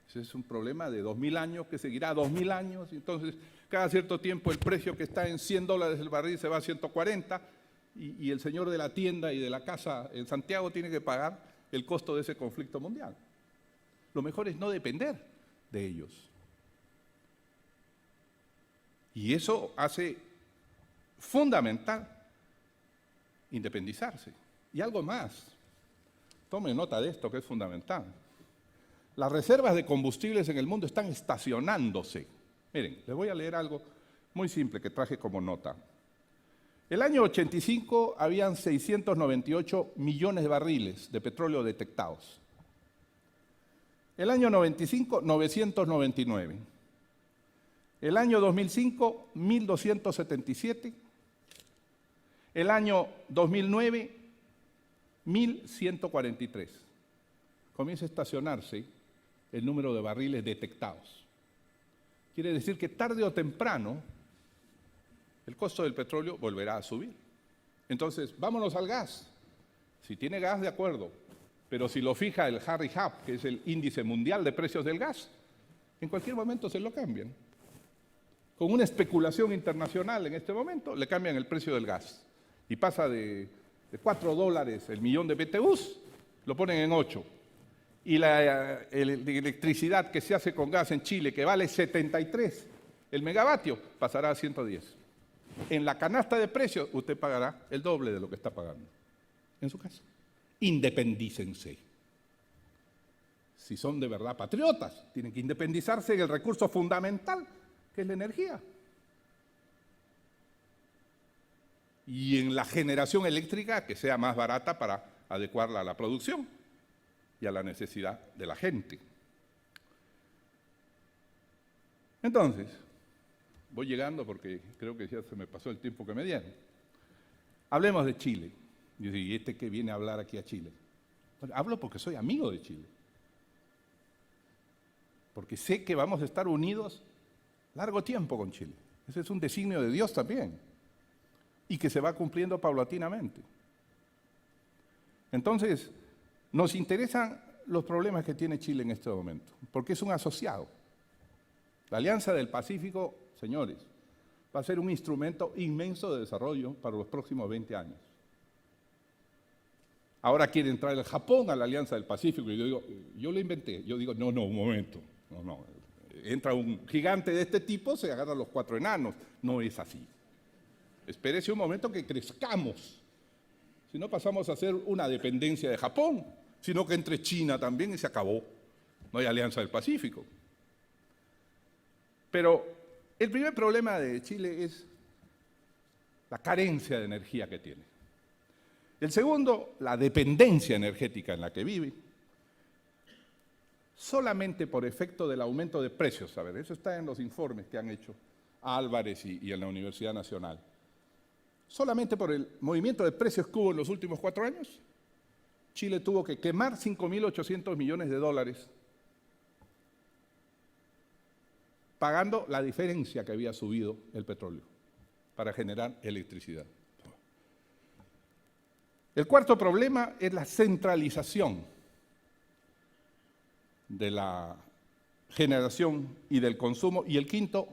Ese es un problema de 2000 años que seguirá 2000 años, y entonces cada cierto tiempo el precio que está en $100 el barril se va a 140 y el señor de la tienda y de la casa en Santiago tiene que pagar el costo de ese conflicto mundial. Lo mejor es no depender de ellos. Y eso hace fundamental independizarse. Y algo más, tome nota de esto que es fundamental. Las reservas de combustibles en el mundo están estacionándose. Miren, les voy a leer algo muy simple que traje como nota. El año 85 habían 698 millones de barriles de petróleo detectados. El año 95, 999. El año 2005, 1.277. El año 2009, 1.143. Comienza a estacionarse el número de barriles detectados. Quiere decir que tarde o temprano el costo del petróleo volverá a subir. Entonces, vámonos al gas. Si tiene gas, de acuerdo. Pero si lo fija el Henry Hub, que es el índice mundial de precios del gas, en cualquier momento se lo cambian. Con una especulación internacional en este momento, le cambian el precio del gas. Y pasa de $4 el millón de BTUs, lo ponen en 8. Y la electricidad que se hace con gas en Chile, que vale 73 el megavatio, pasará a 110. En la canasta de precios, usted pagará el doble de lo que está pagando en su casa. Independícense. Si son de verdad patriotas, tienen que independizarse en el recurso fundamental, que es la energía. Y en la generación eléctrica que sea más barata para adecuarla a la producción y a la necesidad de la gente. Entonces, voy llegando porque creo que ya se me pasó el tiempo que me dieron. Hablemos de Chile. ¿Y este que viene a hablar aquí a Chile? Bueno, hablo porque soy amigo de Chile. porque sé que vamos a estar unidos largo tiempo con Chile. Ese es un designio de Dios también, y que se va cumpliendo paulatinamente. Entonces, nos interesan los problemas que tiene Chile en este momento, porque es un asociado. La Alianza del Pacífico, señores, va a ser un instrumento inmenso de desarrollo para los próximos 20 años. Ahora quiere entrar el Japón a la Alianza del Pacífico, y yo digo, yo lo inventé, yo digo, no, un momento, no, entra un gigante de este tipo, se agarran los 4 enanos, no es así. Espérese un momento que crezcamos, si no pasamos a ser una dependencia de Japón, sino que entre China también y se acabó, no hay Alianza del Pacífico. Pero el primer problema de Chile es la carencia de energía que tiene. El segundo, la dependencia energética en la que vive, solamente por efecto del aumento de precios. A ver, eso está en los informes que han hecho Álvarez y en la Universidad Nacional. Solamente por el movimiento de precios que hubo en los últimos 4 años, Chile tuvo que quemar 5.800 millones de dólares pagando la diferencia que había subido el petróleo para generar electricidad. El cuarto problema es la centralización de la generación y del consumo, y el quinto,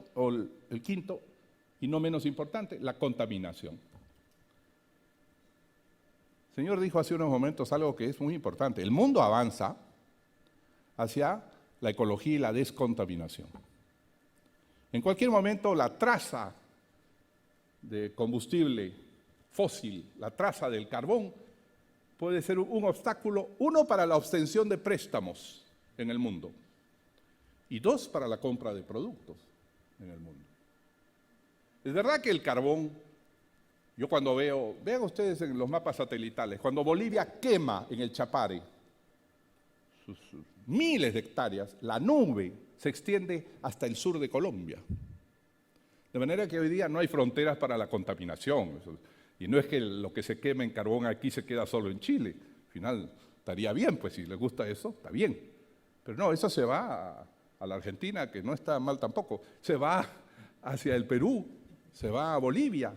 y no menos importante, la contaminación. El señor dijo hace unos momentos algo que es muy importante. El mundo avanza hacia la ecología y la descontaminación. En cualquier momento la traza de combustible fósil, la traza del carbón, puede ser un obstáculo, 1, para la obtención de préstamos en el mundo, y 2, para la compra de productos en el mundo. Es verdad que el carbón, yo cuando vean ustedes en los mapas satelitales, cuando Bolivia quema en el Chapare sus miles de hectáreas, la nube se extiende hasta el sur de Colombia. De manera que hoy día no hay fronteras para la contaminación. Y no es que lo que se quema en carbón aquí se queda solo en Chile. Al final estaría bien, pues si les gusta eso, está bien. Pero no, eso se va a la Argentina, que no está mal tampoco. Se va hacia el Perú, se va a Bolivia.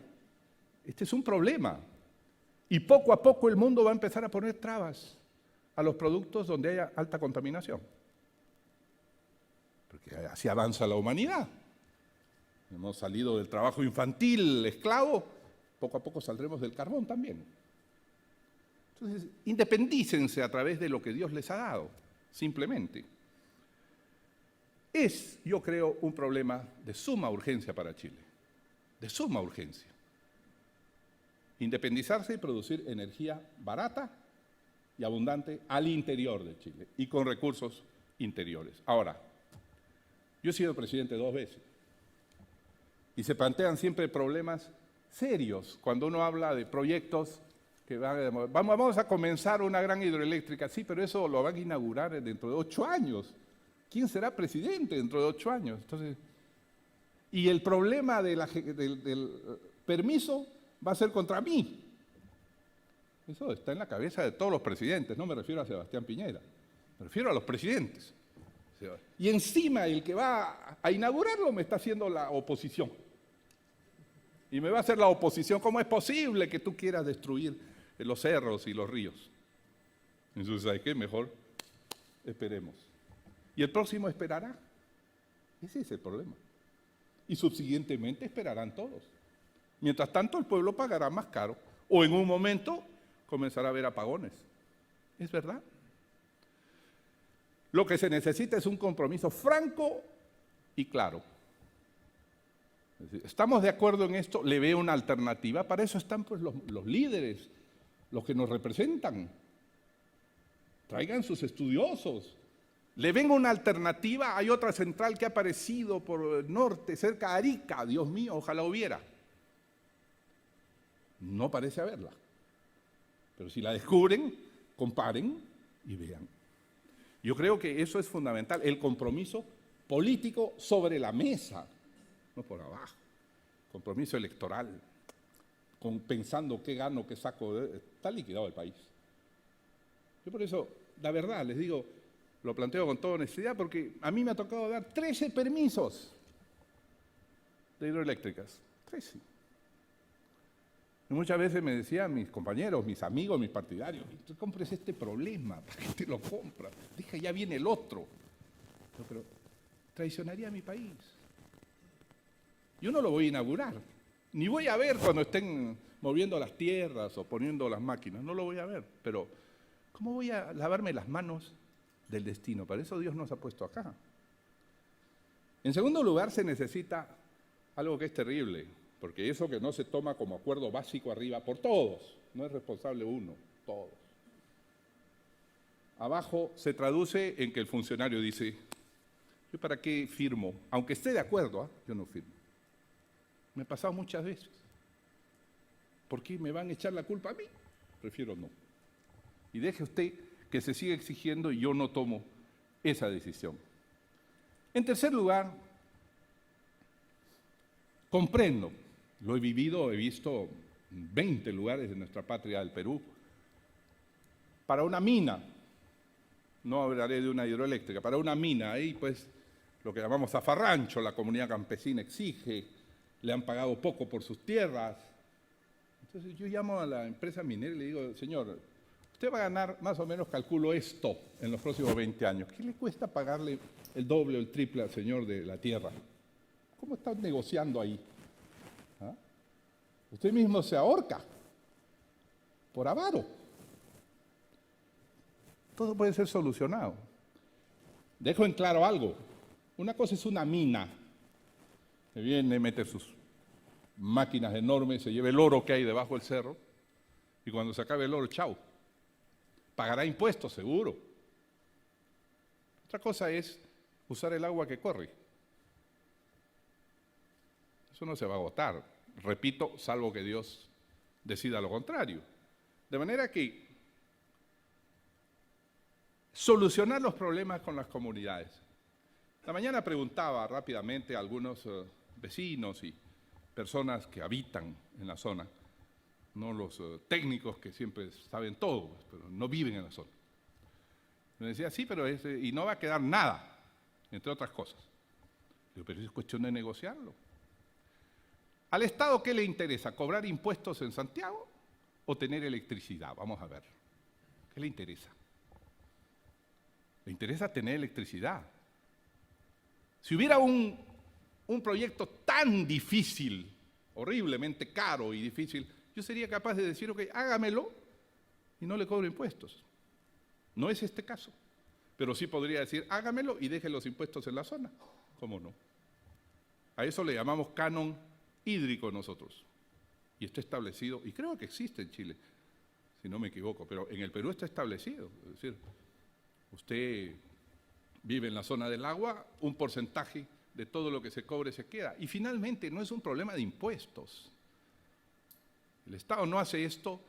Este es un problema. Y poco a poco el mundo va a empezar a poner trabas a los productos donde haya alta contaminación. Porque así avanza la humanidad. Hemos salido del trabajo infantil, esclavo, poco a poco saldremos del carbón también. Entonces, independícense a través de lo que Dios les ha dado, simplemente. Es, yo creo, un problema de suma urgencia para Chile, de suma urgencia. Independizarse y producir energía barata y abundante al interior de Chile y con recursos interiores. Ahora, yo he sido presidente 2 veces y se plantean siempre problemas serios cuando uno habla de proyectos que vamos a comenzar una gran hidroeléctrica, sí, pero eso lo van a inaugurar dentro de 8 años. ¿Quién será presidente dentro de 8 años? Entonces, y el problema del permiso va a ser contra mí. Eso está en la cabeza de todos los presidentes, no me refiero a Sebastián Piñera, me refiero a los presidentes. Y encima el que va a inaugurarlo me está haciendo la oposición. Y me va a hacer la oposición. ¿Cómo es posible que tú quieras destruir los cerros y los ríos? Entonces, ¿sabes qué? Mejor esperemos. Y el próximo esperará. Ese es el problema. Y subsiguientemente esperarán todos. Mientras tanto, el pueblo pagará más caro. O en un momento comenzará a haber apagones. ¿Es verdad? Lo que se necesita es un compromiso franco y claro. ¿Estamos de acuerdo en esto? ¿Le veo una alternativa? Para eso están pues, los líderes, los que nos representan. Traigan sus estudiosos. ¿Le ven una alternativa? Hay otra central que ha aparecido por el norte, cerca de Arica. Dios mío, ojalá hubiera. No parece haberla. Pero si la descubren, comparen y vean. Yo creo que eso es fundamental, el compromiso político sobre la mesa, no por abajo, compromiso electoral, pensando qué gano, qué saco, está liquidado el país. Yo por eso, la verdad, les digo, Lo planteo con toda honestidad porque a mí me ha tocado dar 13 permisos de hidroeléctricas. 13. Y muchas veces me decían mis compañeros, mis amigos, mis partidarios, tú compres este problema, ¿para qué te lo compras? Deja, ya viene el otro. Pero traicionaría a mi país. Yo no lo voy a inaugurar, ni voy a ver cuando estén moviendo las tierras o poniendo las máquinas, no lo voy a ver. Pero, ¿cómo voy a lavarme las manos del destino? Para eso Dios nos ha puesto acá. En segundo lugar, se necesita algo que es terrible, porque eso que no se toma como acuerdo básico arriba por todos, no es responsable uno, todos. Abajo se traduce en que el funcionario dice, ¿yo para qué firmo? Aunque esté de acuerdo, yo no firmo. Me ha pasado muchas veces. ¿Por qué me van a echar la culpa a mí? Prefiero no. Y deje usted que se siga exigiendo y yo no tomo esa decisión. En tercer lugar, comprendo, lo he vivido, he visto en 20 lugares de nuestra patria del Perú, para una mina, no hablaré de una hidroeléctrica, para una mina, ahí pues lo que llamamos zafarrancho, la comunidad campesina exige, le han pagado poco por sus tierras. Entonces yo llamo a la empresa minera y le digo, señor, usted va a ganar más o menos, calculo esto, en los próximos 20 años. ¿Qué le cuesta pagarle el doble o el triple al señor de la tierra? ¿Cómo está negociando ahí? ¿Ah? Usted mismo se ahorca por avaro. Todo puede ser solucionado. Dejo en claro algo. Una cosa es una mina que viene, mete sus máquinas enormes, se lleva el oro que hay debajo del cerro y cuando se acabe el oro, chao. Pagará impuestos, seguro. Otra cosa es usar el agua que corre. Eso no se va a agotar. Repito, salvo que Dios decida lo contrario. De manera que solucionar los problemas con las comunidades. La mañana preguntaba rápidamente a algunos vecinos y personas que habitan en la zona, no los técnicos que siempre saben todo, pero no viven en la zona. Me decía, sí, pero y no va a quedar nada, entre otras cosas. Digo, pero es cuestión de negociarlo. ¿Al Estado qué le interesa? ¿Cobrar impuestos en Santiago o tener electricidad? Vamos a ver. ¿Qué le interesa? Le interesa tener electricidad. Si hubiera un proyecto tan difícil, horriblemente caro y difícil, yo sería capaz de decir, ok, hágamelo y no le cobro impuestos. No es este caso, pero sí podría decir, hágamelo y deje los impuestos en la zona. ¿Cómo no? A eso le llamamos canon hídrico nosotros. Y está establecido, y creo que existe en Chile, si no me equivoco, pero en el Perú está establecido. Es decir, usted vive en la zona del agua, un porcentaje de todo lo que se cobre se queda. Y finalmente no es un problema de impuestos. El Estado no hace esto,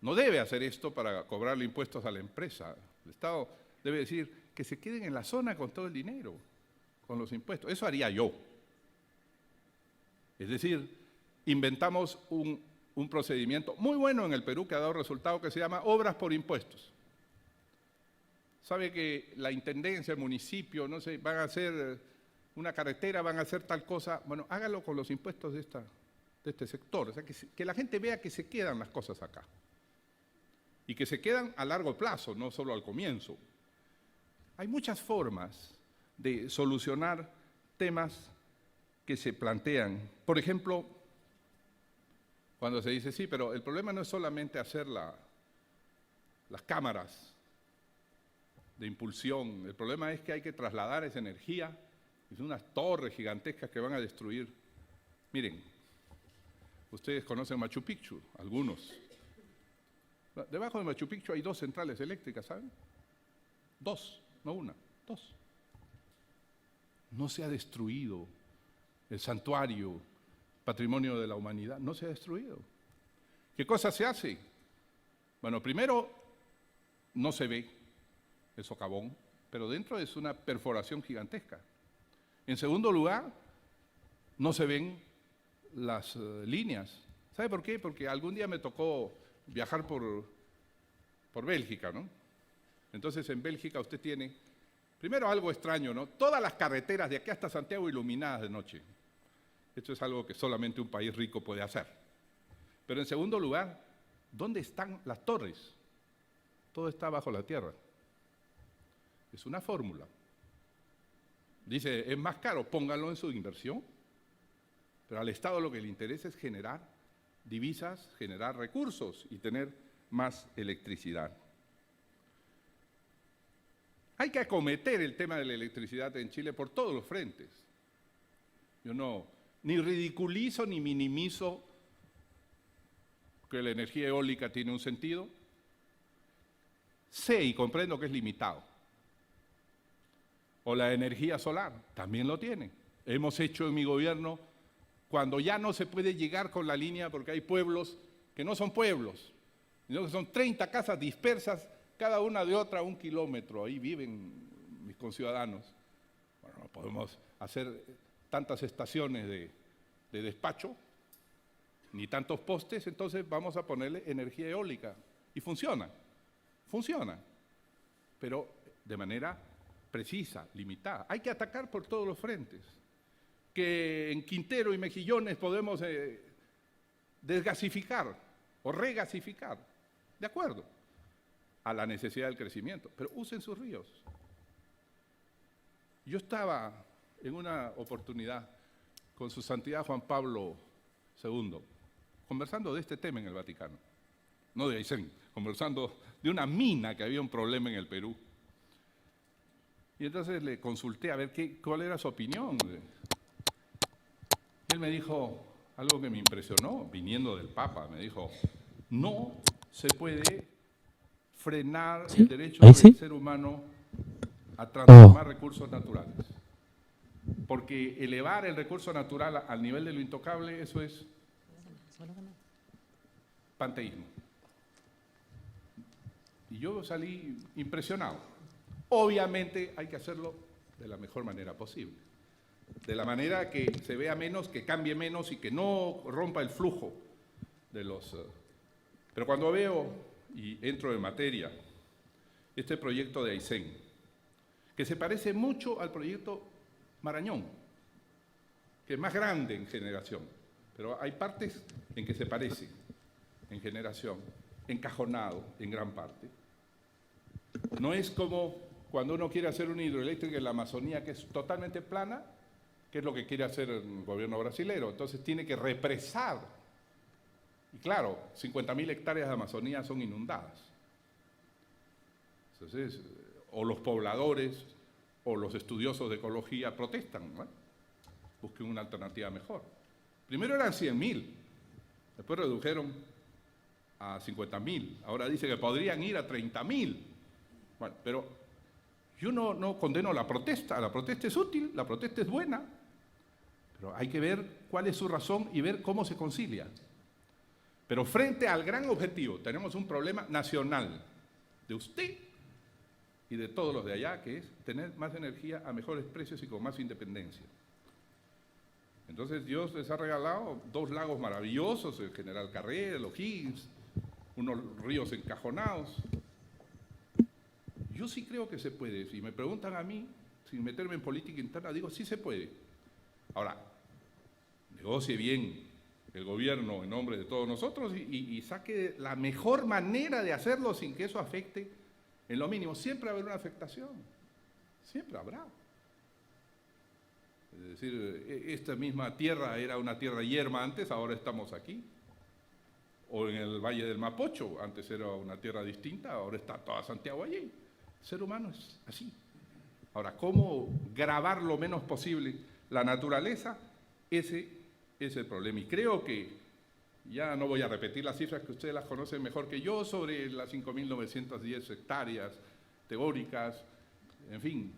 no debe hacer esto para cobrarle impuestos a la empresa. El Estado debe decir que se queden en la zona con todo el dinero, con los impuestos. Eso haría yo. Es decir, inventamos un procedimiento muy bueno en el Perú que ha dado resultado que se llama obras por impuestos. Sabe que la intendencia, el municipio, no sé, van a hacer una carretera, van a hacer tal cosa. Bueno, hágalo con los impuestos de este sector. O sea, que la gente vea que se quedan las cosas acá. Y que se quedan a largo plazo, no solo al comienzo. Hay muchas formas de solucionar temas que se plantean. Por ejemplo, cuando se dice, sí, pero el problema no es solamente hacer las cámaras de impulsión, el problema es que hay que trasladar esa energía, es unas torres gigantescas que van a destruir. Miren, ustedes conocen Machu Picchu, algunos. Debajo de Machu Picchu hay 2 centrales eléctricas, ¿saben? 2, no una, 2. No se ha destruido el santuario, patrimonio de la humanidad, no se ha destruido. ¿Qué cosa se hace? Bueno, primero, no se ve el socavón, pero dentro es una perforación gigantesca. En segundo lugar, no se ven las líneas. ¿Sabe por qué? Porque algún día me tocó viajar por Bélgica, ¿no? Entonces en Bélgica usted tiene Primero, algo extraño, ¿no? Todas las carreteras de aquí hasta Santiago iluminadas de noche. Esto es algo que solamente un país rico puede hacer. Pero en segundo lugar, ¿dónde están las torres? Todo está bajo la tierra. Es una fórmula. Dice, es más caro, pónganlo en su inversión. Pero al Estado lo que le interesa es generar divisas, generar recursos y tener más electricidad. Hay que acometer el tema de la electricidad en Chile por todos los frentes. Yo no, ni ridiculizo ni minimizo que la energía eólica tiene un sentido. Sé y comprendo que es limitado. O la energía solar, también lo tiene. Hemos hecho en mi gobierno, cuando ya no se puede llegar con la línea porque hay pueblos que no son pueblos, sino que son 30 casas dispersas, cada una de otra 1 kilómetro, ahí viven mis conciudadanos. Bueno, no podemos hacer tantas estaciones de despacho, ni tantos postes, entonces vamos a ponerle energía eólica. Y funciona, pero de manera precisa, limitada. Hay que atacar por todos los frentes. Que en Quintero y Mejillones podemos desgasificar o regasificar, de acuerdo, a la necesidad del crecimiento, pero usen sus ríos. Yo estaba en una oportunidad con su santidad Juan Pablo II, conversando de este tema en el Vaticano, no de Aysén, conversando de una mina que había un problema en el Perú. Y entonces le consulté a ver cuál era su opinión. Él me dijo algo que me impresionó, viniendo del Papa, me dijo, no se puede frenar el derecho del ser humano a transformar recursos naturales. Porque elevar el recurso natural al nivel de lo intocable, eso es panteísmo. Y yo salí impresionado. Obviamente hay que hacerlo de la mejor manera posible. De la manera que se vea menos, que cambie menos y que no rompa el flujo de los... Pero cuando veo, y entro en materia, este proyecto de Aysén, que se parece mucho al proyecto Marañón, que es más grande en generación, pero hay partes en que se parece en generación, encajonado en gran parte. No es como cuando uno quiere hacer una hidroeléctrica en la Amazonía que es totalmente plana, que es lo que quiere hacer el gobierno brasilero. Entonces tiene que represar. Y claro, 50.000 hectáreas de Amazonía son inundadas. Entonces, o los pobladores o los estudiosos de ecología protestan, ¿no? Busquen una alternativa mejor. Primero eran 100.000, después redujeron a 50.000. Ahora dice que podrían ir a 30.000. Bueno, pero yo no condeno la protesta es útil, la protesta es buena, pero hay que ver cuál es su razón y ver cómo se concilia. Pero frente al gran objetivo, tenemos un problema nacional de usted y de todos los de allá, que es tener más energía a mejores precios y con más independencia. Entonces Dios les ha regalado 2 lagos maravillosos, el General Carrera, el O'Higgins, unos ríos encajonados. Yo sí creo que se puede. Si me preguntan a mí, sin meterme en política interna, digo, sí se puede. Ahora, negocie bien el gobierno en nombre de todos nosotros y saque la mejor manera de hacerlo sin que eso afecte en lo mínimo. Siempre va a haber una afectación, siempre habrá. Es decir, esta misma tierra era una tierra yerma antes, ahora estamos aquí. O en el Valle del Mapocho, antes era una tierra distinta, ahora está toda Santiago allí. El ser humano es así. Ahora, ¿cómo grabar lo menos posible la naturaleza? Ese es el problema. Y creo que, ya no voy a repetir las cifras que ustedes las conocen mejor que yo, sobre las 5.910 hectáreas teóricas, en fin.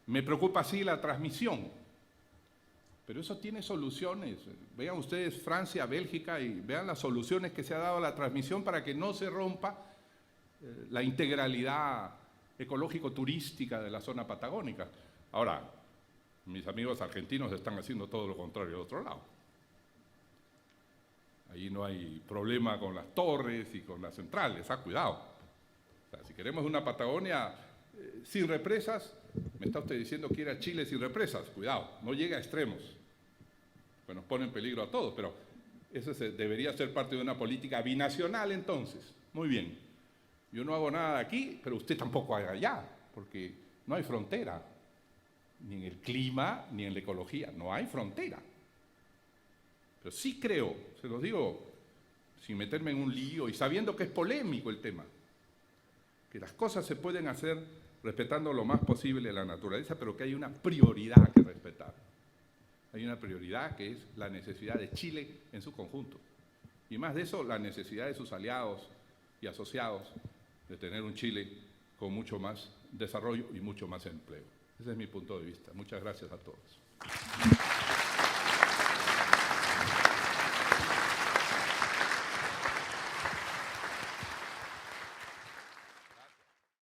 Me preocupa sí la transmisión, pero eso tiene soluciones. Vean ustedes Francia, Bélgica y vean las soluciones que se ha dado a la transmisión para que no se rompa la integralidad ecológico-turística de la zona patagónica. Ahora, mis amigos argentinos están haciendo todo lo contrario del otro lado. Ahí no hay problema con las torres y con las centrales, cuidado. O sea, si queremos una Patagonia sin represas, Me está usted diciendo que ir a Chile sin represas. Cuidado, no llegue a extremos, pues nos pone en peligro a todos, pero eso debería ser parte de una política binacional entonces. Muy bien, yo no hago nada aquí, pero usted tampoco haga allá, porque no hay frontera, ni en el clima, ni en la ecología, no hay frontera. Pero sí creo, se los digo sin meterme en un lío y sabiendo que es polémico el tema, que las cosas se pueden hacer respetando lo más posible la naturaleza, pero que hay una prioridad que respetar. Hay una prioridad que es la necesidad de Chile en su conjunto. Y más de eso, la necesidad de sus aliados y asociados de tener un Chile con mucho más desarrollo y mucho más empleo. Ese es mi punto de vista. Muchas gracias a todos.